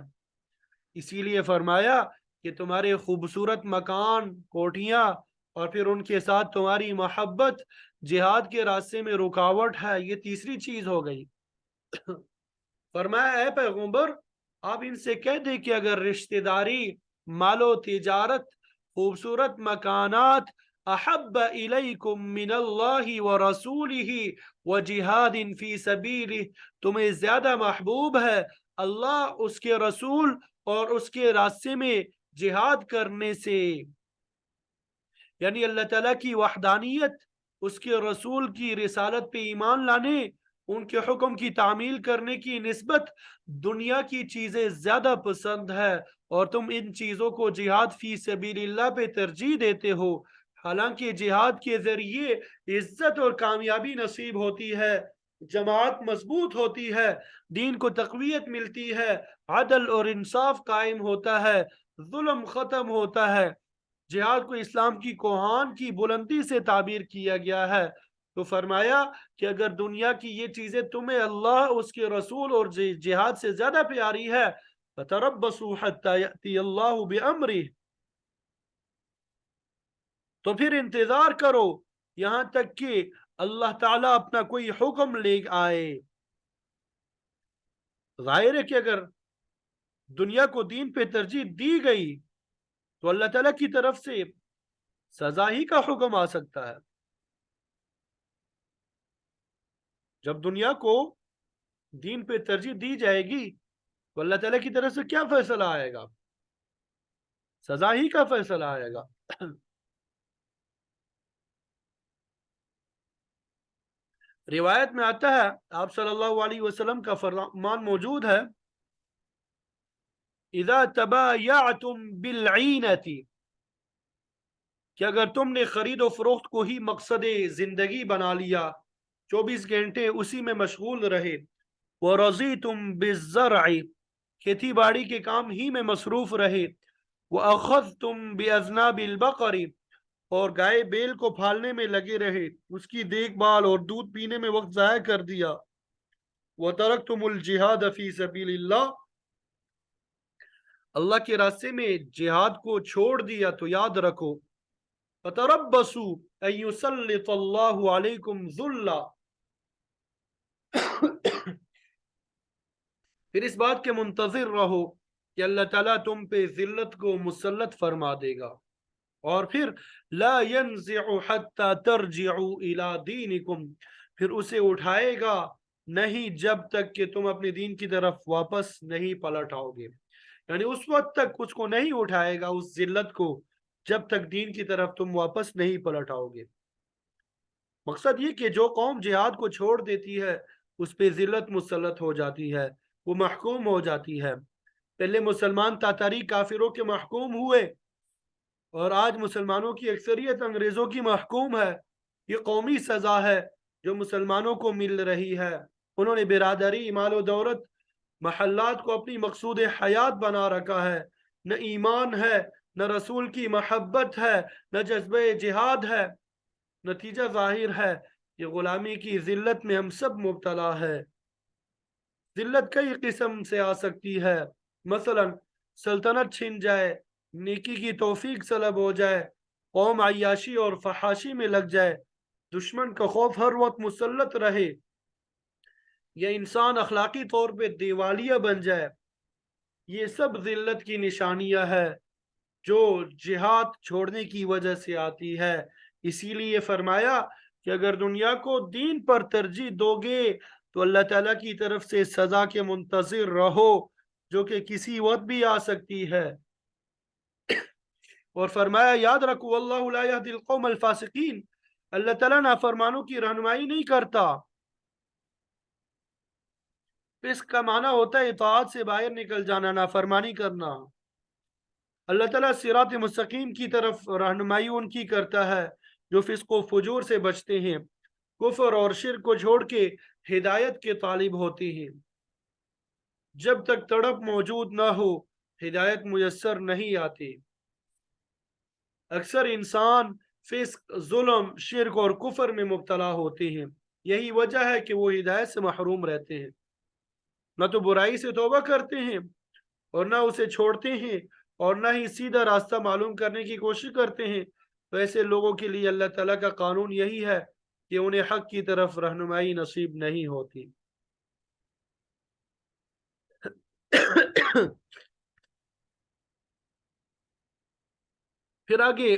A: اسی لیے فرمایا کہ تمہارے خوبصورت مکان، کوٹھیاں اور پھر ان کے ساتھ تمہاری محبت جہاد کے راستے میں رکاوٹ ہے، یہ تیسری چیز ہو گئی. فرمایا اے پیغمبر آپ ان سے کہہ دیں کہ اگر رشتہ داری، مال و تجارت، خوبصورت مکانات احب الیکم من اللہ ورسولہ وجہاد فی سبیلہ، تمہیں زیادہ محبوب ہے اللہ، اس کے رسول اور اس کے راستے میں جہاد کرنے سے، یعنی اللہ تعالیٰ کی وحدانیت، اس کے رسول کی رسالت پہ ایمان لانے، ان کے حکم کی تعمیل کرنے کی نسبت دنیا کی چیزیں زیادہ پسند ہے اور تم ان چیزوں کو جہاد فی سبیل اللہ پہ ترجیح دیتے ہو. حالانکہ جہاد کے ذریعے عزت اور کامیابی نصیب ہوتی ہے، جماعت مضبوط ہوتی ہے، دین کو تقویت ملتی ہے، عدل اور انصاف قائم ہوتا ہے، ظلم ختم ہوتا ہے. جہاد کو اسلام کی کوہان کی بلندی سے تعبیر کیا گیا ہے، تو فرمایا کہ اگر دنیا کی یہ چیزیں تمہیں اللہ، اس کے رسول اور جہاد سے زیادہ پیاری ہے، فَتَرَبَّصُوا حَتَّى يَأْتِيَ اللَّهُ بِأَمْرِهِ، تو پھر انتظار کرو یہاں تک کہ اللہ تعالیٰ اپنا کوئی حکم لے آئے۔ ظاہر ہے کہ اگر دنیا کو دین پہ ترجیح دی گئی تو اللہ تعالیٰ کی طرف سے سزا ہی کا حکم آ سکتا ہے۔ جب دنیا کو دین پہ ترجیح دی جائے گی تو اللہ تعالیٰ کی طرف سے کیا فیصلہ آئے گا؟ سزا ہی کا فیصلہ آئے گا۔ روایت میں آتا ہے، آپ صلی اللہ علیہ وسلم کا فرمان موجود ہے، اذا تبایعتم بالعینۃ، کہ اگر تم نے خرید و فروخت کو ہی مقصد زندگی بنا لیا، 24 گھنٹے اسی میں مشغول رہے، وَرَضِيتُمْ بِالزَّرْعِ، کھیتی باڑی کے کام ہی میں مصروف رہے، وَأَخَذْتُمْ بِأَذْنَابِ الْبَقَرِ، اور گائے بیل کو پالنے میں لگے رہے، اس کی دیکھ بھال اور دودھ پینے میں وقت ضائع کر دیا، وَتَرَكْتُمُ الْجِهَادَ فِي سَبِيلِ اللَّهِ، اللہ کے راستے میں جہاد کو چھوڑ دیا، تو یاد رکھو، فَتَرَبَّصُوا أَن يُسَلِّطَ اللَّهُ عَلَيْكُمْ ذُلًّا، پھر اس بات کے منتظر رہو کہ اللہ تعالیٰ تم پہ ذلت کو مسلط فرما دے گا، اور پھر لا ينزع حتى ترجعوا الى دینکم، پھر اسے اٹھائے گا نہیں جب تک کہ تم اپنے دین کی طرف واپس نہیں پلٹ آؤ گے، یعنی اس وقت تک اس کو نہیں اٹھائے گا، اس ذلت کو، جب تک دین کی طرف تم واپس نہیں پلٹ آؤ گے۔ مقصد یہ کہ جو قوم جہاد کو چھوڑ دیتی ہے اس پہ ذلت مسلط ہو جاتی ہے، وہ محکوم ہو جاتی ہے۔ پہلے مسلمان تاتاری کافروں کے محکوم ہوئے، اور آج مسلمانوں کی اکثریت انگریزوں کی محکوم ہے۔ یہ قومی سزا ہے جو مسلمانوں کو مل رہی ہے۔ انہوں نے برادری، مال و دولت، محلات کو اپنی مقصود حیات بنا رکھا ہے، نہ ایمان ہے، نہ رسول کی محبت ہے، نہ جذبہ جہاد ہے۔ نتیجہ ظاہر ہے کہ غلامی کی ذلت میں ہم سب مبتلا ہے۔ ذلت کئی قسم سے آ سکتی ہے، مثلا سلطنت چھن جائے، نیکی کی توفیق سلب ہو جائے، قوم عیاشی اور فحاشی میں لگ جائے، دشمن کا خوف ہر وقت مسلط رہے، یا انسان اخلاقی طور پہ دیوالیہ بن جائے۔ یہ سب ذلت کی نشانیاں ہے جو جہاد چھوڑنے کی وجہ سے آتی ہے۔ اسی لیے فرمایا کہ اگر دنیا کو دین پر ترجیح دو گے تو اللہ تعالیٰ کی طرف سے سزا کے منتظر رہو، جو کہ کسی وقت بھی آ سکتی ہے۔ اور فرمایا یاد رکھو، واللہ لا یہدی القوم الفاسقین، اللہ تعالیٰ نافرمانوں کی رہنمائی نہیں کرتا۔ اس کا معنی ہوتا ہے اطاعت سے باہر نکل جانا، نافرمانی کرنا۔ اللہ تعالیٰ صراط مستقیم کی طرف رہنمائی ان کی کرتا ہے جو فسق و فجور سے بچتے ہیں، کفر اور شرک کو چھوڑ کے ہدایت کے طالب ہوتے ہیں۔ جب تک تڑپ موجود نہ ہو ہدایت میسر نہیں آتی۔ اکثر انسان فسق، ظلم، شرک اور کفر میں مبتلا ہوتے ہیں، یہی وجہ ہے کہ وہ ہدایت سے محروم رہتے ہیں۔ نہ تو برائی سے توبہ کرتے ہیں اور نہ اسے چھوڑتے ہیں، اور نہ ہی سیدھا راستہ معلوم کرنے کی کوشش کرتے ہیں۔ تو ایسے لوگوں کے لیے اللہ تعالیٰ کا قانون یہی ہے کہ انہیں حق کی طرف رہنمائی نصیب نہیں ہوتی۔ پھر آگے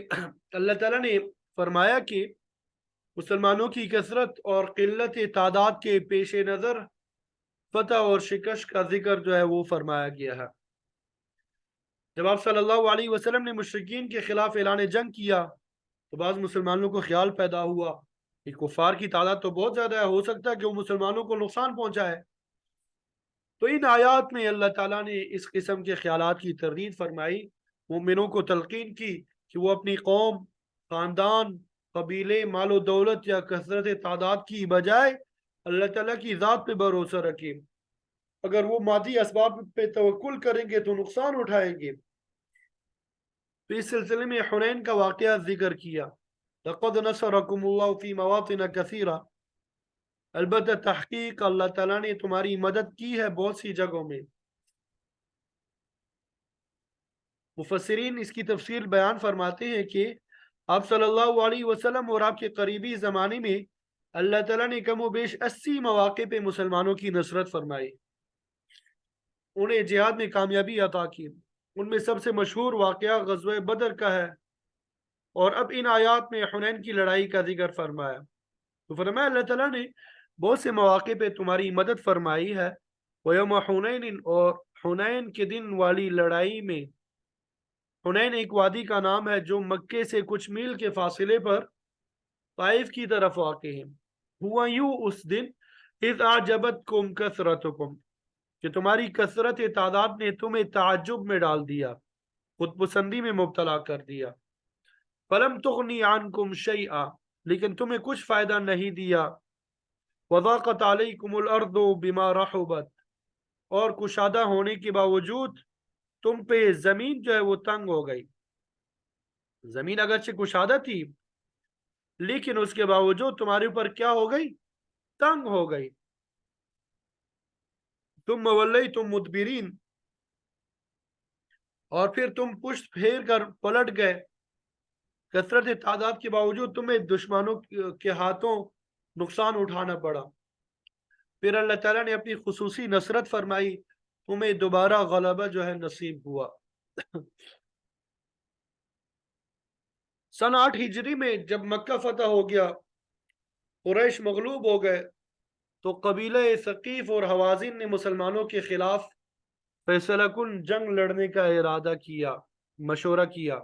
A: اللہ تعالیٰ نے فرمایا کہ مسلمانوں کی کثرت اور قلت تعداد کے پیش نظر فتح اور شکست کا ذکر جو ہے وہ فرمایا گیا ہے۔ جب آپ صلی اللہ علیہ وسلم نے مشرکین کے خلاف اعلان جنگ کیا تو بعض مسلمانوں کو خیال پیدا ہوا کہ کفار کی تعداد تو بہت زیادہ ہے، ہو سکتا ہے کہ وہ مسلمانوں کو نقصان پہنچائے۔ تو ان آیات میں اللہ تعالیٰ نے اس قسم کے خیالات کی تردید فرمائی، مومنوں کو تلقین کی کہ وہ اپنی قوم، خاندان، قبیلے، مال و دولت یا کثرت تعداد کی بجائے اللہ تعالیٰ کی ذات پہ بھروسہ رکھیں۔ اگر وہ مادی اسباب پہ توکل کریں گے تو نقصان اٹھائیں گے، تو اس سلسلے میں حنین کا واقعہ ذکر کیا. لقد نصرکم اللہ فی مواطن کثیرہ، البتہ تحقیق اللہ تعالیٰ نے تمہاری مدد کی ہے بہت سی جگہوں میں. مفسرین اس کی تفسیر بیان فرماتے ہیں کہ آپ صلی اللہ علیہ وسلم اور آپ کے قریبی زمانے میں اللہ تعالیٰ نے کم و بیش 80 مواقع پہ مسلمانوں کی نصرت فرمائی، انہیں جہاد میں کامیابی عطا کی. ان میں سب سے مشہور واقعہ غزوہ بدر کا ہے. اور اب ان آیات میں حنین کی لڑائی کا ذکر فرمایا. تو فرمایا اللہ تعالیٰ نے بہت سے مواقع پہ تمہاری مدد فرمائی ہے. وَيَوْمَ حُنَيْنٍ، اور حنین کے دن والی لڑائی میں. حنین ایک وادی کا نام ہے جو مکے سے کچھ میل کے فاصلے پر طائف کی طرف واقع ہے. ہوا یوں اس دن اذ اعجبتکم کثرتکم، کہ تمہاری کثرت تعداد نے تمہیں تعجب میں ڈال دیا، خود پسندی میں مبتلا کر دیا. فلم تغنی عنکم شیئا، لیکن تمہیں کچھ فائدہ نہیں دیا. وضاقت علیکم الارض بما رحبت، اور کشادہ ہونے کے باوجود تم پہ زمین جو ہے وہ تنگ ہو گئی. زمین اگرچہ کشادہ تھی لیکن اس کے باوجود تمہارے اوپر کیا ہو گئی؟ تنگ ہو گئی. تم ولیتم مدبرین، اور پھر تم پشت پھیر کر پلٹ گئے. کثرت تعداد کے باوجود تمہیں دشمنوں کے ہاتھوں نقصان اٹھانا پڑا. پھر اللہ تعالیٰ نے اپنی خصوصی نصرت فرمائی، تمہیں دوبارہ غلبہ جو ہے نصیب ہوا. سن 8 ہجری میں جب مکہ فتح ہو گیا، قریش مغلوب ہو گئے، تو قبیلہ ثقیف اور حوازن نے مسلمانوں کے خلاف فیصلہ کن جنگ لڑنے کا ارادہ کیا، مشورہ کیا.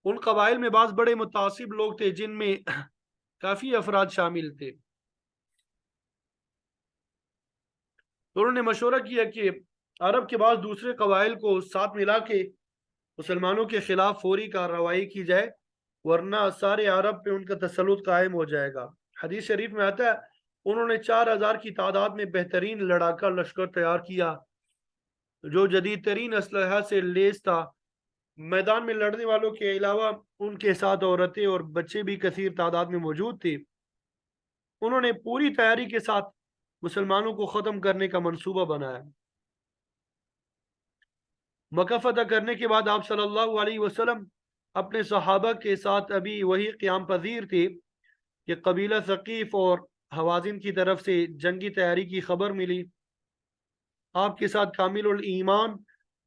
A: ان قبائل میں بعض بڑے متعصب لوگ تھے جن میں کافی افراد شامل تھے. تو انہوں نے مشورہ کیا کہ عرب کے بعض دوسرے قبائل کو ساتھ ملا کے مسلمانوں کے خلاف فوری کارروائی کی جائے، ورنہ سارے عرب پہ ان کا تسلط قائم ہو جائے گا. حدیث شریف میں آتا ہے انہوں نے 4000 کی تعداد میں بہترین لڑاکا لشکر تیار کیا جو جدید ترین اسلحہ سے لیس تھا. میدان میں لڑنے والوں کے علاوہ ان کے ساتھ عورتیں اور بچے بھی کثیر تعداد میں موجود تھے. انہوں نے پوری تیاری کے ساتھ مسلمانوں کو ختم کرنے کا منصوبہ بنایا. مکہ فتح کرنے کے بعد آپ صلی اللہ علیہ وسلم اپنے صحابہ کے ساتھ ابھی وہی قیام پذیر تھے کہ قبیلہ ثقیف اور حوازن کی طرف سے جنگی تیاری کی خبر ملی. آپ کے ساتھ کامل الایمان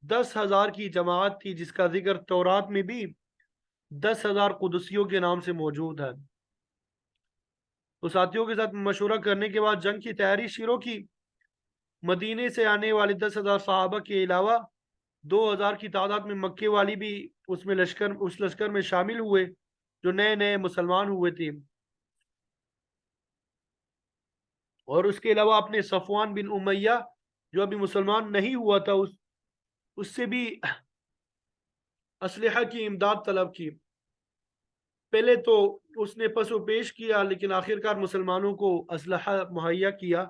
A: 10,000 کی جماعت تھی، جس کا ذکر تورات میں بھی 10,000 قدسیوں کے نام سے موجود ہے. تو ساتھیوں کے ساتھ مشورہ کرنے کے بعد جنگ کی تیاری شروع کی. مدینے سے آنے والے 10,000 صحابہ کے علاوہ 2,000 کی تعداد میں مکے والی بھی اس لشکر میں شامل ہوئے جو نئے نئے مسلمان ہوئے تھے. اور اس کے علاوہ اپنے صفوان بن امیہ جو ابھی مسلمان نہیں ہوا تھا اس سے بھی اسلحہ کی امداد طلب کی. پہلے تو اس نے پس و پیش کیا لیکن آخرکار مسلمانوں کو اسلحہ مہیا کیا.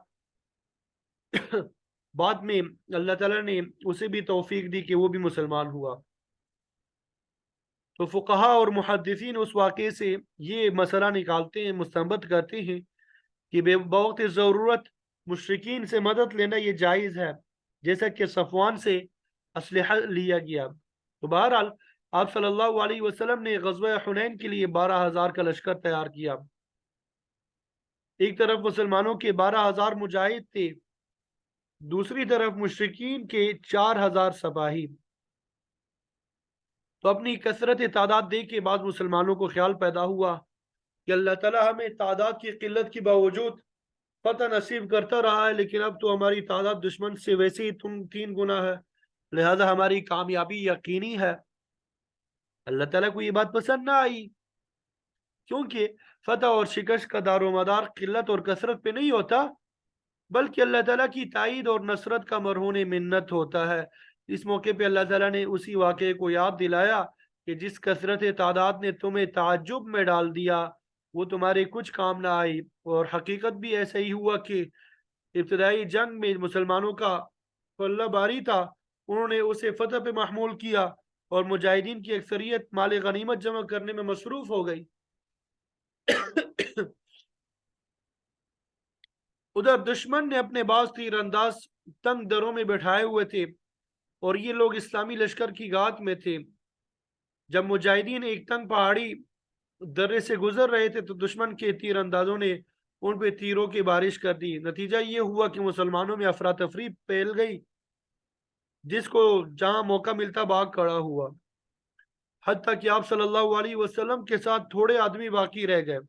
A: بعد میں اللہ تعالیٰ نے اسے بھی توفیق دی کہ وہ بھی مسلمان ہوا. تو فقہا اور محدثین اس واقعے سے یہ مسئلہ نکالتے ہیں، مستنبط کرتے ہیں کہ بوقت ضرورت مشرکین سے مدد لینا یہ جائز ہے، جیسا کہ صفوان سے اسلحہ لیا گیا. تو بہرحال آپ صلی اللہ علیہ وسلم نے غزوہ حنین کے لیے 12,000 کا لشکر تیار کیا. ایک طرف مسلمانوں کے 12,000 مجاہد تھے، دوسری طرف مشرکین کے 4,000 سپاہی. تو اپنی کثرت تعداد دیکھ کے بعض مسلمانوں کو خیال پیدا ہوا کہ اللہ تعالیٰ ہمیں تعداد کی قلت کے باوجود فتح نصیب کرتا رہا ہے، لیکن اب تو ہماری تعداد دشمن سے ویسے ہی 3 گنا ہے، لہذا ہماری کامیابی یقینی ہے. اللہ تعالیٰ کو یہ بات پسند نہ آئی، کیونکہ فتح اور شکست کا دار و مدار قلت اور کثرت پہ نہیں ہوتا بلکہ اللہ تعالیٰ کی تائید اور نصرت کا مرہون منت ہوتا ہے. اس موقع پہ اللہ تعالیٰ نے اسی واقعے کو یاد دلایا کہ جس کثرت تعداد نے تمہیں تعجب میں ڈال دیا وہ تمہارے کچھ کام نہ آئی. اور حقیقت بھی ایسا ہی ہوا کہ ابتدائی جنگ میں مسلمانوں کا پلہ باری تھا، انہوں نے اسے فتح پہ محمول کیا، اور مجاہدین کی اکثریت مال غنیمت جمع کرنے میں مصروف ہو گئی۔ ادھر دشمن نے اپنے بعض تیر انداز تنگ دروں میں بٹھائے ہوئے تھے اور یہ لوگ اسلامی لشکر کی گات میں تھے۔ جب مجاہدین ایک تنگ پہاڑی درے سے گزر رہے تھے تو دشمن کے تیر اندازوں نے ان پہ تیروں کی بارش کر دی۔ نتیجہ یہ ہوا کہ مسلمانوں میں افراتفری پھیل گئی، جس کو جہاں موقع ملتا بھاگ کھڑا ہوا، حتیٰ کہ آپ صلی اللہ علیہ وسلم کے ساتھ تھوڑے آدمی باقی رہ گئے۔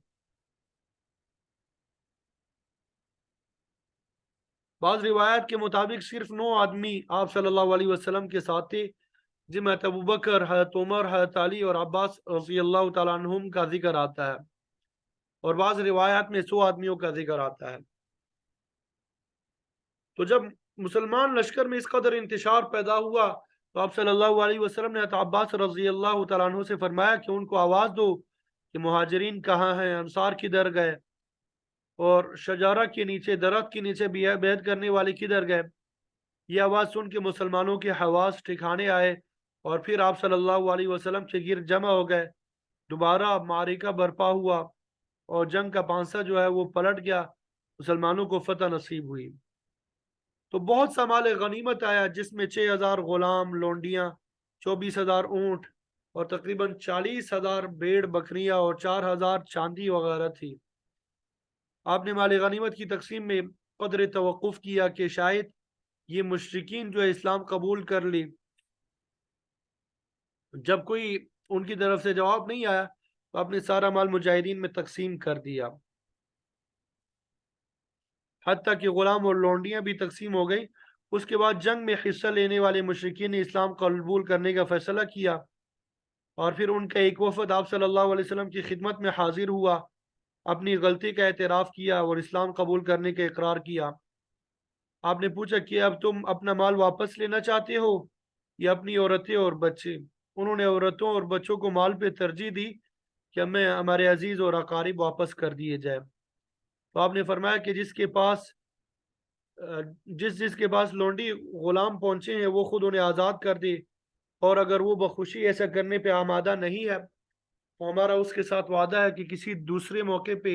A: بعض روایات کے مطابق صرف 9 آدمی آپ صلی اللہ علیہ وسلم کے ساتھ تھے، جن میں ابو بکر، حضرت عمر، حضرت علی اور عباس رضی اللہ تعالیٰ عنہم کا ذکر آتا ہے، اور بعض روایات میں 100 آدمیوں کا ذکر آتا ہے۔ تو جب مسلمان لشکر میں اس قدر انتشار پیدا ہوا تو آپ صلی اللہ علیہ وسلم نے حضرت عباس رضی اللہ تعالیٰ عنہ سے فرمایا کہ ان کو آواز دو کہ مہاجرین کہاں ہیں، انصار کدھر گئے، اور شجارہ کے نیچے، درخت کے نیچے بیعت کرنے والے کدھر گئے۔ یہ آواز سن کے مسلمانوں کے حواس ٹھکانے آئے اور پھر آپ صلی اللہ علیہ وسلم کے گرد جمع ہو گئے۔ دوبارہ معرکہ برپا ہوا اور جنگ کا پانسا جو ہے وہ پلٹ گیا، مسلمانوں کو فتح نصیب ہوئی۔ تو بہت سا مال غنیمت آیا، جس میں 6,000 غلام، لونڈیاں، 24,000 اونٹ اور تقریباً 40,000 بھیڑ بکریاں اور 4,000 چاندی وغیرہ تھی۔ آپ نے مال غنیمت کی تقسیم میں قدر توقف کیا کہ شاید یہ مشرکین جو اسلام قبول کر لی، جب کوئی ان کی طرف سے جواب نہیں آیا تو آپ نے سارا مال مجاہدین میں تقسیم کر دیا، حتیٰ کہ غلام اور لونڈیاں بھی تقسیم ہو گئی۔ اس کے بعد جنگ میں حصہ لینے والے مشرکین نے اسلام قبول کرنے کا فیصلہ کیا، اور پھر ان کا ایک وفد آپ صلی اللہ علیہ وسلم کی خدمت میں حاضر ہوا، اپنی غلطی کا اعتراف کیا اور اسلام قبول کرنے کا اقرار کیا۔ آپ نے پوچھا کہ اب تم اپنا مال واپس لینا چاہتے ہو یا اپنی عورتیں اور بچے؟ انہوں نے عورتوں اور بچوں کو مال پہ ترجیح دی کہ ہمیں ہمارے عزیز اور اقارب واپس کر دیے جائے۔ تو آپ نے فرمایا کہ جس کے پاس لونڈی غلام پہنچے ہیں وہ خود انہیں آزاد کر دے، اور اگر وہ بخوشی ایسا کرنے پہ آمادہ نہیں ہے تو ہمارا اس کے ساتھ وعدہ ہے کہ کسی دوسرے موقع پہ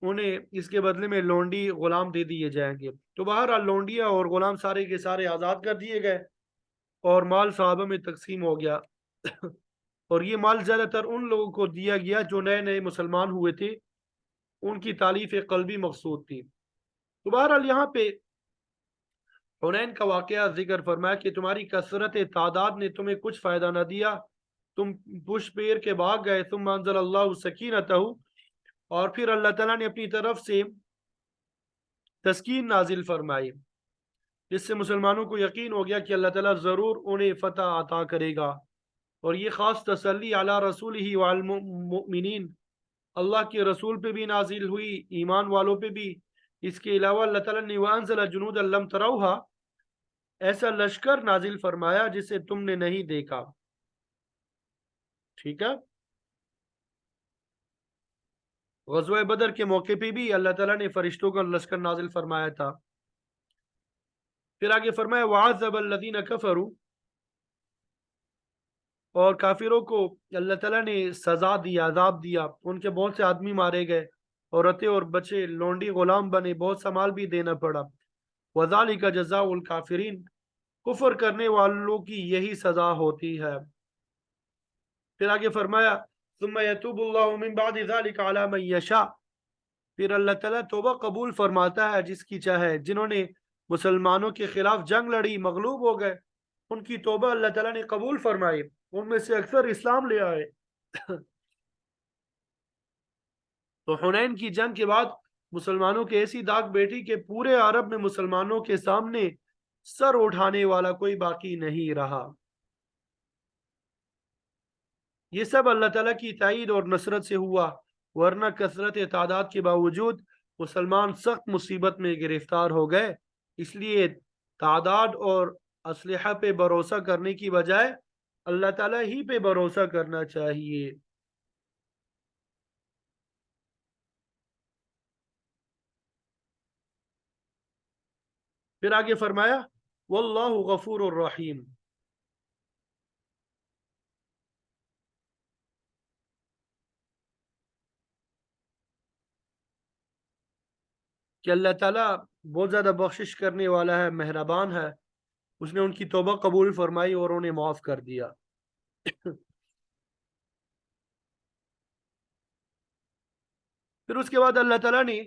A: انہیں اس کے بدلے میں لونڈی غلام دے دیے جائیں گے۔ تو بہرحال لونڈیاں اور غلام سارے کے سارے آزاد کر دیے گئے اور مال صحابہ میں تقسیم ہو گیا۔ اور یہ مال زیادہ تر ان لوگوں کو دیا گیا جو نئے نئے مسلمان ہوئے تھے، ان کی تالیف قلبی مقصود تھی۔ تو بہرحال یہاں پہ حنین کا واقعہ ذکر فرمایا کہ تمہاری کثرت تعداد نے تمہیں کچھ فائدہ نہ دیا، تم پش پیر کے بھاگ گئے۔ ثم انزل اللہ سکینتہ، اور پھر اللہ تعالیٰ نے اپنی طرف سے تسکین نازل فرمائی، جس سے مسلمانوں کو یقین ہو گیا کہ اللہ تعالیٰ ضرور انہیں فتح عطا کرے گا۔ اور یہ خاص تسلی علی رسولہ وعلی المؤمنین، اللہ کے رسول پہ بھی نازل ہوئی، ایمان والوں پہ بھی۔ اس کے علاوہ اللہ تعالیٰ نے وَأَنزَلَ جُنُودًا لَمْ تَرَوْهَا، ایسا لشکر نازل فرمایا جسے تم نے نہیں دیکھا۔ ٹھیک ہے، غزوہ بدر کے موقع پہ بھی اللہ تعالیٰ نے فرشتوں کا لشکر نازل فرمایا تھا۔ پھر آگے فرمایا وَعَذَّبَ الَّذِينَ كَفَرُوا، اور کافروں کو اللہ تعالیٰ نے سزا دی، عذاب دیا، ان کے بہت سے آدمی مارے گئے، عورتیں اور بچے لونڈی غلام بنے، بہت سا مال بھی دینا پڑا۔ وَذَلِكَ جَزَاءُ الْكَافِرِينَ، کفر کرنے والوں کی یہی سزا ہوتی ہے۔ پھر آگے فرمایا ثم يتوب اللہ من بعد ذلك على من يشاء، پھر اللہ تعالیٰ توبہ قبول فرماتا ہے جس کی چاہے۔ جنہوں نے مسلمانوں کے خلاف جنگ لڑی، مغلوب ہو گئے، ان کی توبہ اللہ تعالیٰ نے قبول فرمائی، ان میں سے اکثر اسلام لے آئے۔ تو حنین کی جنگ کے بعد مسلمانوں کے ایسی داغ بیٹھی کہ پورے عرب میں مسلمانوں کے سامنے سر اٹھانے والا کوئی باقی نہیں رہا۔ یہ سب اللہ تعالیٰ کی تائید اور نصرت سے ہوا، ورنہ کثرت تعداد کے باوجود مسلمان سخت مصیبت میں گرفتار ہو گئے۔ اس لیے تعداد اور اسلحہ پہ بھروسہ کرنے کی بجائے اللہ تعالیٰ ہی پہ بھروسہ کرنا چاہیے۔ پھر آگے فرمایا واللہ غفور الرحیم، کہ اللہ تعالیٰ بہت زیادہ بخشش کرنے والا ہے، مہربان ہے، اس نے ان کی توبہ قبول فرمائی اور انہیں معاف کر دیا۔ پھر اس کے بعد اللہ تعالیٰ نے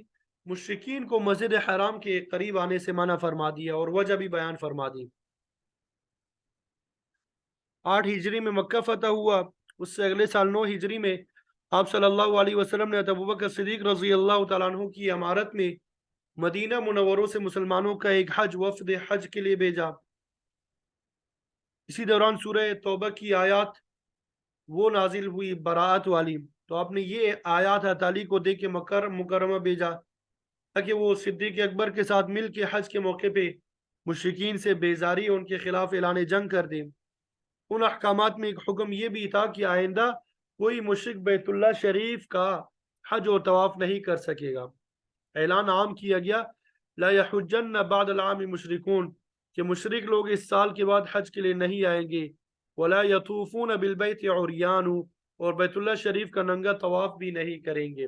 A: مشرکین کو مسجد حرام کے قریب آنے سے منع فرما دیا اور وجہ بھی بیان فرما دی۔ 8 ہجری میں مکہ فتح ہوا، اس سے اگلے سال 9 ہجری میں آپ صلی اللہ علیہ وسلم نے ابوبکر صدیق رضی اللہ تعالیٰ عنہ کی امارت میں مدینہ منوروں سے مسلمانوں کا ایک وفد حج کے لیے بھیجا۔ اسی دوران سورہ توبہ کی آیات وہ نازل ہوئی براعت والی، تو آپ نے یہ آیات تعالی کو دے کے مکہ مکرمہ بھیجا تاکہ وہ صدیق اکبر کے ساتھ مل کے حج کے موقع پہ مشرکین سے بیزاری ان کے خلاف اعلان جنگ کر دیں۔ ان احکامات میں ایک حکم یہ بھی تھا کہ آئندہ کوئی مشرک بیت اللہ شریف کا حج اور طواف نہیں کر سکے گا۔ اعلان عام کیا گیا لا یحجن بعد العام مشرکون، کہ مشرک لوگ اس سال کے بعد حج کے لیے نہیں آئیں گے، ولا یطوفون بالبیت عریان، اور بیت اللہ شریف کا ننگا طواف بھی نہیں کریں گے۔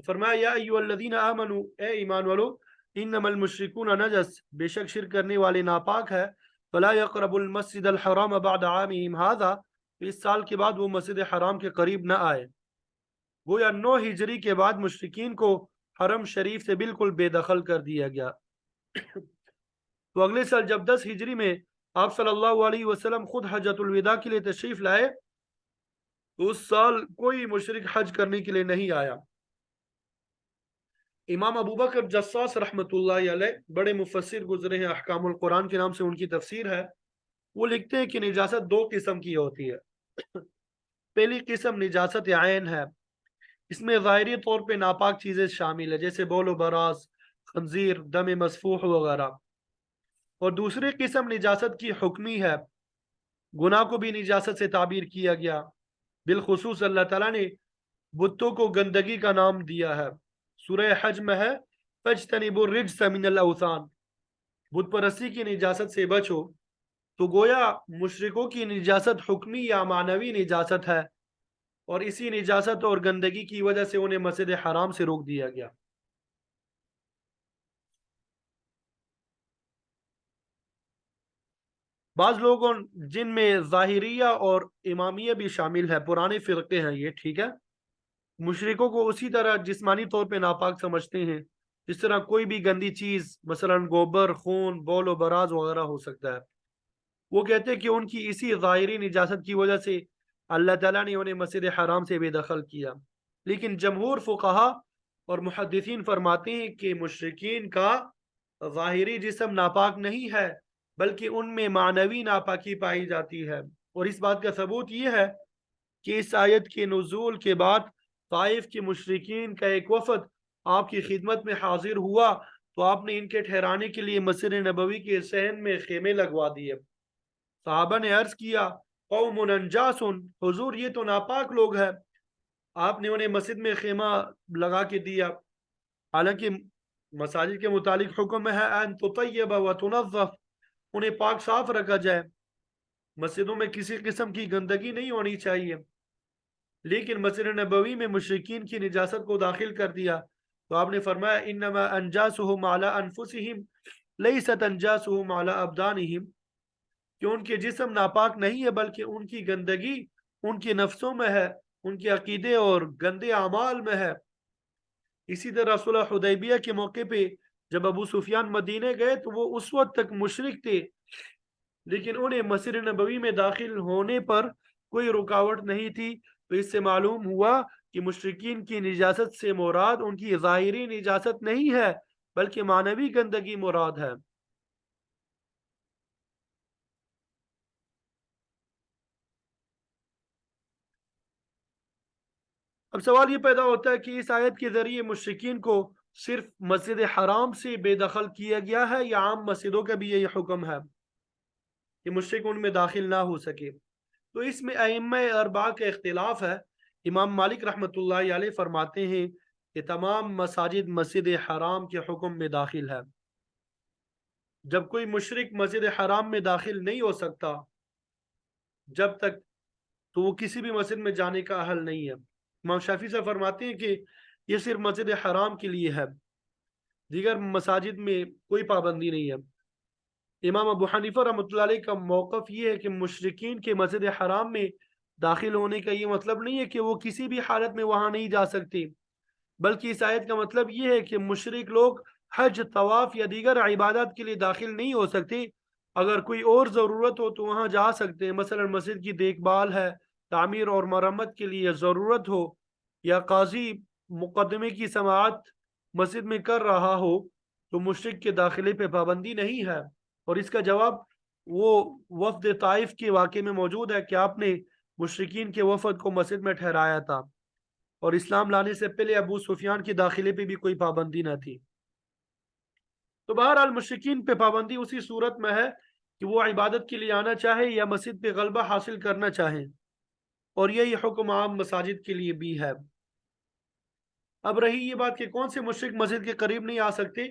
A: فرمایا یا ایھا الذین آمنوا، اے ایمان والو، انما المشرکون نجس، بے شک شرک کرنے والے ناپاک ہے، فلا يقربوا المسجد الحرام بعد عامهم هذا، اس سال کے بعد وہ مسجد حرام کے قریب نہ آئے۔ گویا 9 ہجری کے بعد مشرکین کو حرم شریف سے بالکل بے دخل کر دیا گیا۔ تو اگلے سال جب 10 ہجری میں آپ صلی اللہ علیہ وسلم خود حجۃ الوداع کے لیے تشریف لائے تو اس سال کوئی مشرک حج کرنے کے لیے نہیں آیا۔ امام ابوبکر جساس رحمۃ اللہ علیہ بڑے مفسر گزرے ہیں، احکام القرآن کے نام سے ان کی تفسیر ہے، وہ لکھتے ہیں کہ نجاست 2 قسم کی ہوتی ہے۔ پہلی قسم نجاست عین ہے، اس میں ظاہری طور پہ ناپاک چیزیں شامل ہیں جیسے بول و براز، خنزیر، دم مسفوح وغیرہ۔ اور دوسری قسم نجاست کی حکمی ہے، گناہ کو بھی نجاست سے تعبیر کیا گیا، بالخصوص اللہ تعالیٰ نے بتوں کو گندگی کا نام دیا ہے، سورہ حج میں ہے فَاجْتَنِبُوا الرِّجْسَ مِنَ الْأَوْثَانِ، بت پرستی کی نجاست سے بچو۔ تو گویا مشرکوں کی نجاست حکمی یا معنوی نجاست ہے، اور اسی نجاست اور گندگی کی وجہ سے انہیں مسجد حرام سے روک دیا گیا۔ بعض لوگوں جن میں ظاہریہ اور امامیہ بھی شامل ہے، پرانے فرقے ہیں یہ، ٹھیک ہے، مشرکوں کو اسی طرح جسمانی طور پہ ناپاک سمجھتے ہیں جس طرح کوئی بھی گندی چیز مثلا گوبر، خون، بول و براز وغیرہ ہو سکتا ہے۔ وہ کہتے ہیں کہ ان کی اسی ظاہری نجاست کی وجہ سے اللہ تعالیٰ نے انہیں مسجد حرام سے بے دخل کیا، لیکن جمہور فقہا اور محدثین فرماتے ہیں کہ مشرکین کا ظاہری جسم ناپاک نہیں ہے بلکہ ان میں معنوی ناپاکی پائی جاتی ہے۔ اور اس بات کا ثبوت یہ ہے کہ اس آیت کے نزول کے بعد طائف کے مشرکین کا ایک وفد آپ کی خدمت میں حاضر ہوا تو آپ نے ان کے ٹھہرانے کے لیے مسجد نبوی کے صحن میں خیمے لگوا دیے۔ صحابہ نے عرض کیا قوم انجاس، حضور یہ تو ناپاک لوگ ہیں، آپ نے انہیں مسجد میں خیمہ لگا کے دیا، حالانکہ مساجد کے متعلق حکم ہے ان تطیب و تنظف، انہیں پاک صاف رکھا جائے، مسجدوں میں کسی قسم کی گندگی نہیں ہونی چاہیے، لیکن مسجد نبوی میں مشرکین کی نجاست کو داخل کر دیا تو آپ نے فرمایا انما انجاسہم علی انفسہم لیست انجاسہم علی ابدانہم، کہ ان کے جسم ناپاک نہیں ہے بلکہ ان کی گندگی ان کے نفسوں میں ہے، ان کے عقیدے اور گندے اعمال میں ہے۔ اسی طرح صلح حدیبیہ کے موقع پہ جب ابو سفیان مدینے گئے تو وہ اس وقت تک مشرک تھے، لیکن انہیں مسجد نبوی میں داخل ہونے پر کوئی رکاوٹ نہیں تھی، تو اس سے معلوم ہوا کہ مشرکین کی نجاست سے مراد ان کی ظاہری نجاست نہیں ہے بلکہ معنوی گندگی مراد ہے۔ اب سوال یہ پیدا ہوتا ہے کہ اس آیت کے ذریعے مشرکین کو صرف مسجد حرام سے بے دخل کیا گیا ہے یا عام مسجدوں کا بھی یہی حکم ہے کہ مشرک ان میں داخل نہ ہو سکے؟ تو اس میں ائمہ اربعہ کا اختلاف ہے۔ امام مالک رحمۃ اللہ علیہ فرماتے ہیں کہ تمام مساجد مسجد حرام کے حکم میں داخل ہے، جب کوئی مشرک مسجد حرام میں داخل نہیں ہو سکتا جب تک، تو وہ کسی بھی مسجد میں جانے کا اہل نہیں ہے۔ امام شافعی سے فرماتے ہیں کہ یہ صرف مسجد حرام کے لیے ہے، دیگر مساجد میں کوئی پابندی نہیں ہے۔ امام ابو حنیفہ رحمۃ اللہ علیہ کا موقف یہ ہے کہ مشرکین کے مسجد حرام میں داخل ہونے کا یہ مطلب نہیں ہے کہ وہ کسی بھی حالت میں وہاں نہیں جا سکتے، بلکہ اس آیت کا مطلب یہ ہے کہ مشرک لوگ حج، طواف یا دیگر عبادات کے لیے داخل نہیں ہو سکتے۔ اگر کوئی اور ضرورت ہو تو وہاں جا سکتے ہیں، مثلا مسجد کی دیکھ بھال ہے، تعمیر اور مرمت کے لیے ضرورت ہو، یا قاضی مقدمے کی سماعت مسجد میں کر رہا ہو تو مشرک کے داخلے پہ پابندی نہیں ہے۔ اور اس کا جواب وہ وفد طائف کے واقعے میں موجود ہے کہ آپ نے مشرکین کے وفد کو مسجد میں ٹھہرایا تھا، اور اسلام لانے سے پہلے ابو سفیان کے داخلے پہ بھی کوئی پابندی نہ تھی۔ تو بہرحال مشرکین پہ پابندی اسی صورت میں ہے کہ وہ عبادت کے لیے آنا چاہے یا مسجد پہ غلبہ حاصل کرنا چاہیں، اور یہی حکم عام مساجد کے لیے بھی ہے۔ اب رہی یہ بات کہ کون سے مشرک مسجد کے قریب نہیں آ سکتے،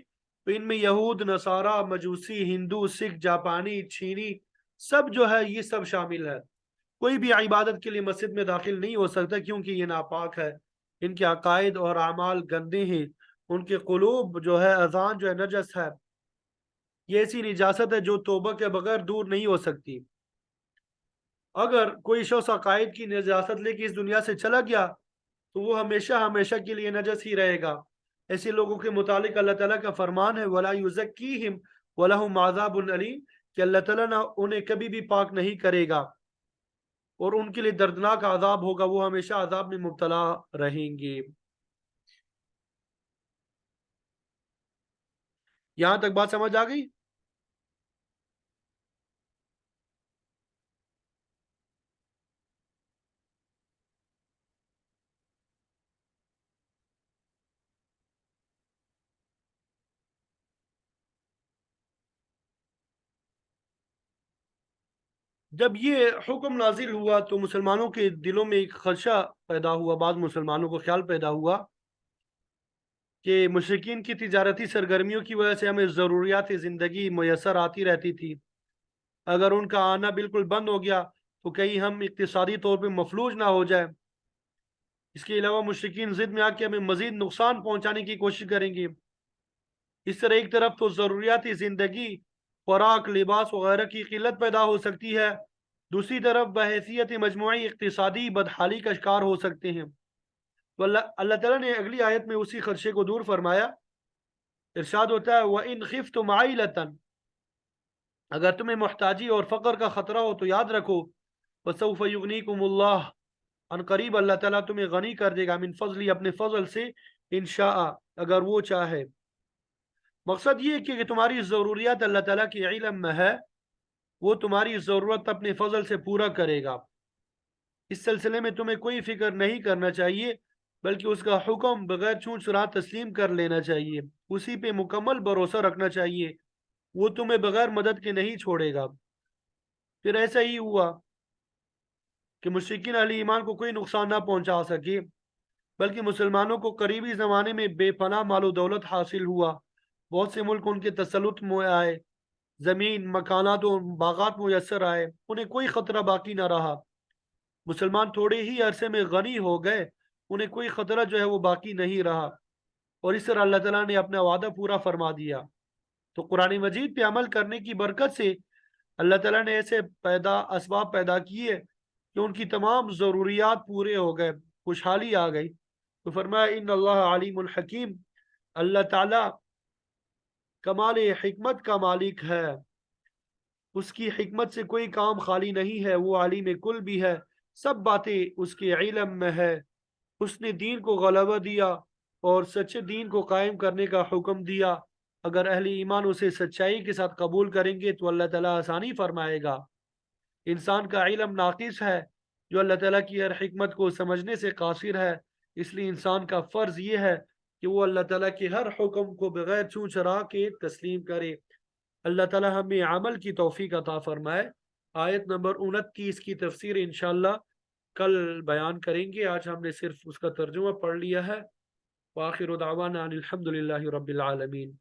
A: تو ان میں یہود، نصارہ، مجوسی، ہندو، سکھ، جاپانی، چینی، سب جو ہے یہ سب شامل ہے۔ کوئی بھی عبادت کے لیے مسجد میں داخل نہیں ہو سکتا، کیونکہ یہ ناپاک ہے، ان کے عقائد اور اعمال گندے ہیں، ان کے قلوب جو ہے، اذان جو ہے نجس ہے۔ یہ ایسی نجاست ہے جو توبہ کے بغیر دور نہیں ہو سکتی۔ اگر کوئی شخص عقائد کی نجاست لے کے اس دنیا سے چلا گیا تو وہ ہمیشہ ہمیشہ کے لیے نجس ہی رہے گا۔ ایسے لوگوں کے متعلق اللہ تعالیٰ کا فرمان ہے وَلَا يُزَكِّيهِمْ وَلَهُمْ عَذَابٌ أَلِيمٌ، کہ اللہ تعالیٰ نہ انہیں کبھی بھی پاک نہیں کرے گا اور ان کے لیے دردناک عذاب ہوگا، وہ ہمیشہ عذاب میں مبتلا رہیں گے۔ یہاں تک بات سمجھ آ گئی؟ جب یہ حکم نازل ہوا تو مسلمانوں کے دلوں میں ایک خدشہ پیدا ہوا، بعض مسلمانوں کو خیال پیدا ہوا کہ مشرکین کی تجارتی سرگرمیوں کی وجہ سے ہمیں ضروریات زندگی میسر آتی رہتی تھی، اگر ان کا آنا بالکل بند ہو گیا تو کہیں ہم اقتصادی طور پہ مفلوج نہ ہو جائے۔ اس کے علاوہ مشرکین ضد میں آ کے ہمیں مزید نقصان پہنچانے کی کوشش کریں گے۔ اس طرح ایک طرف تو ضروریات زندگی، خوراک، لباس وغیرہ کی قلت پیدا ہو سکتی ہے، دوسری طرف بحیثیت مجموعی اقتصادی بدحالی کا شکار ہو سکتے ہیں۔ تو اللہ تعالیٰ نے اگلی آیت میں اسی خدشے کو دور فرمایا، ارشاد ہوتا ہے وَإِنْ خِفْتُمْ عَائِلَةً، اگر تمہیں محتاجی اور فقر کا خطرہ ہو تو یاد رکھو وَسَوْفَ يُغْنِيكُمُ اللَّهُ، ان قریب اللہ تعالیٰ تمہیں غنی کر دے گا، من فضلی، اپنے فضل سے، انشاء، اگر وہ چاہے۔ مقصد یہ ہے کہ تمہاری ضروریات اللہ تعالیٰ کے علم میں ہے، وہ تمہاری ضرورت اپنے فضل سے پورا کرے گا۔ اس سلسلے میں تمہیں کوئی فکر نہیں کرنا چاہیے، بلکہ اس کا حکم بغیر چھوٹ چھرا تسلیم کر لینا چاہیے، اسی پہ مکمل بھروسہ رکھنا چاہیے، وہ تمہیں بغیر مدد کے نہیں چھوڑے گا۔ پھر ایسا ہی ہوا کہ مشرکین اہل ایمان کو کوئی نقصان نہ پہنچا سکے، بلکہ مسلمانوں کو قریبی زمانے میں بے پناہ مال و دولت حاصل ہوا، بہت سے ملک ان کے تسلط میں آئے، زمین، مکانات و باغات میسر آئے، انہیں کوئی خطرہ باقی نہ رہا۔ مسلمان تھوڑے ہی عرصے میں غنی ہو گئے، انہیں کوئی خطرہ جو ہے وہ باقی نہیں رہا، اور اس طرح اللہ تعالیٰ نے اپنا وعدہ پورا فرما دیا۔ تو قرآن مجید پہ عمل کرنے کی برکت سے اللہ تعالیٰ نے ایسے اسباب پیدا کیے کہ ان کی تمام ضروریات پورے ہو گئے، خوشحالی آ گئی۔ تو فرمایا ان اللہ علیم الحکیم، اللہ تعالیٰ کمال حکمت کا مالک ہے، اس کی حکمت سے کوئی کام خالی نہیں ہے، وہ عالم کل بھی ہے، سب باتیں اس کے علم میں ہے۔ اس نے دین کو غلبہ دیا اور سچے دین کو قائم کرنے کا حکم دیا، اگر اہل ایمان اسے سچائی کے ساتھ قبول کریں گے تو اللہ تعالیٰ آسانی فرمائے گا۔ انسان کا علم ناقص ہے، جو اللہ تعالیٰ کی ہر حکمت کو سمجھنے سے قاصر ہے، اس لیے انسان کا فرض یہ ہے کہ وہ اللہ تعالیٰ کے ہر حکم کو بغیر چھو چھرا کے تسلیم کرے۔ اللہ تعالیٰ ہمیں عمل کی توفیق عطا فرمائے۔ آیت نمبر 29 کی تفسیر انشاءاللہ کل بیان کریں گے، آج ہم نے صرف اس کا ترجمہ پڑھ لیا ہے۔ وآخر دعوانا ان الحمد للہ رب العالمین۔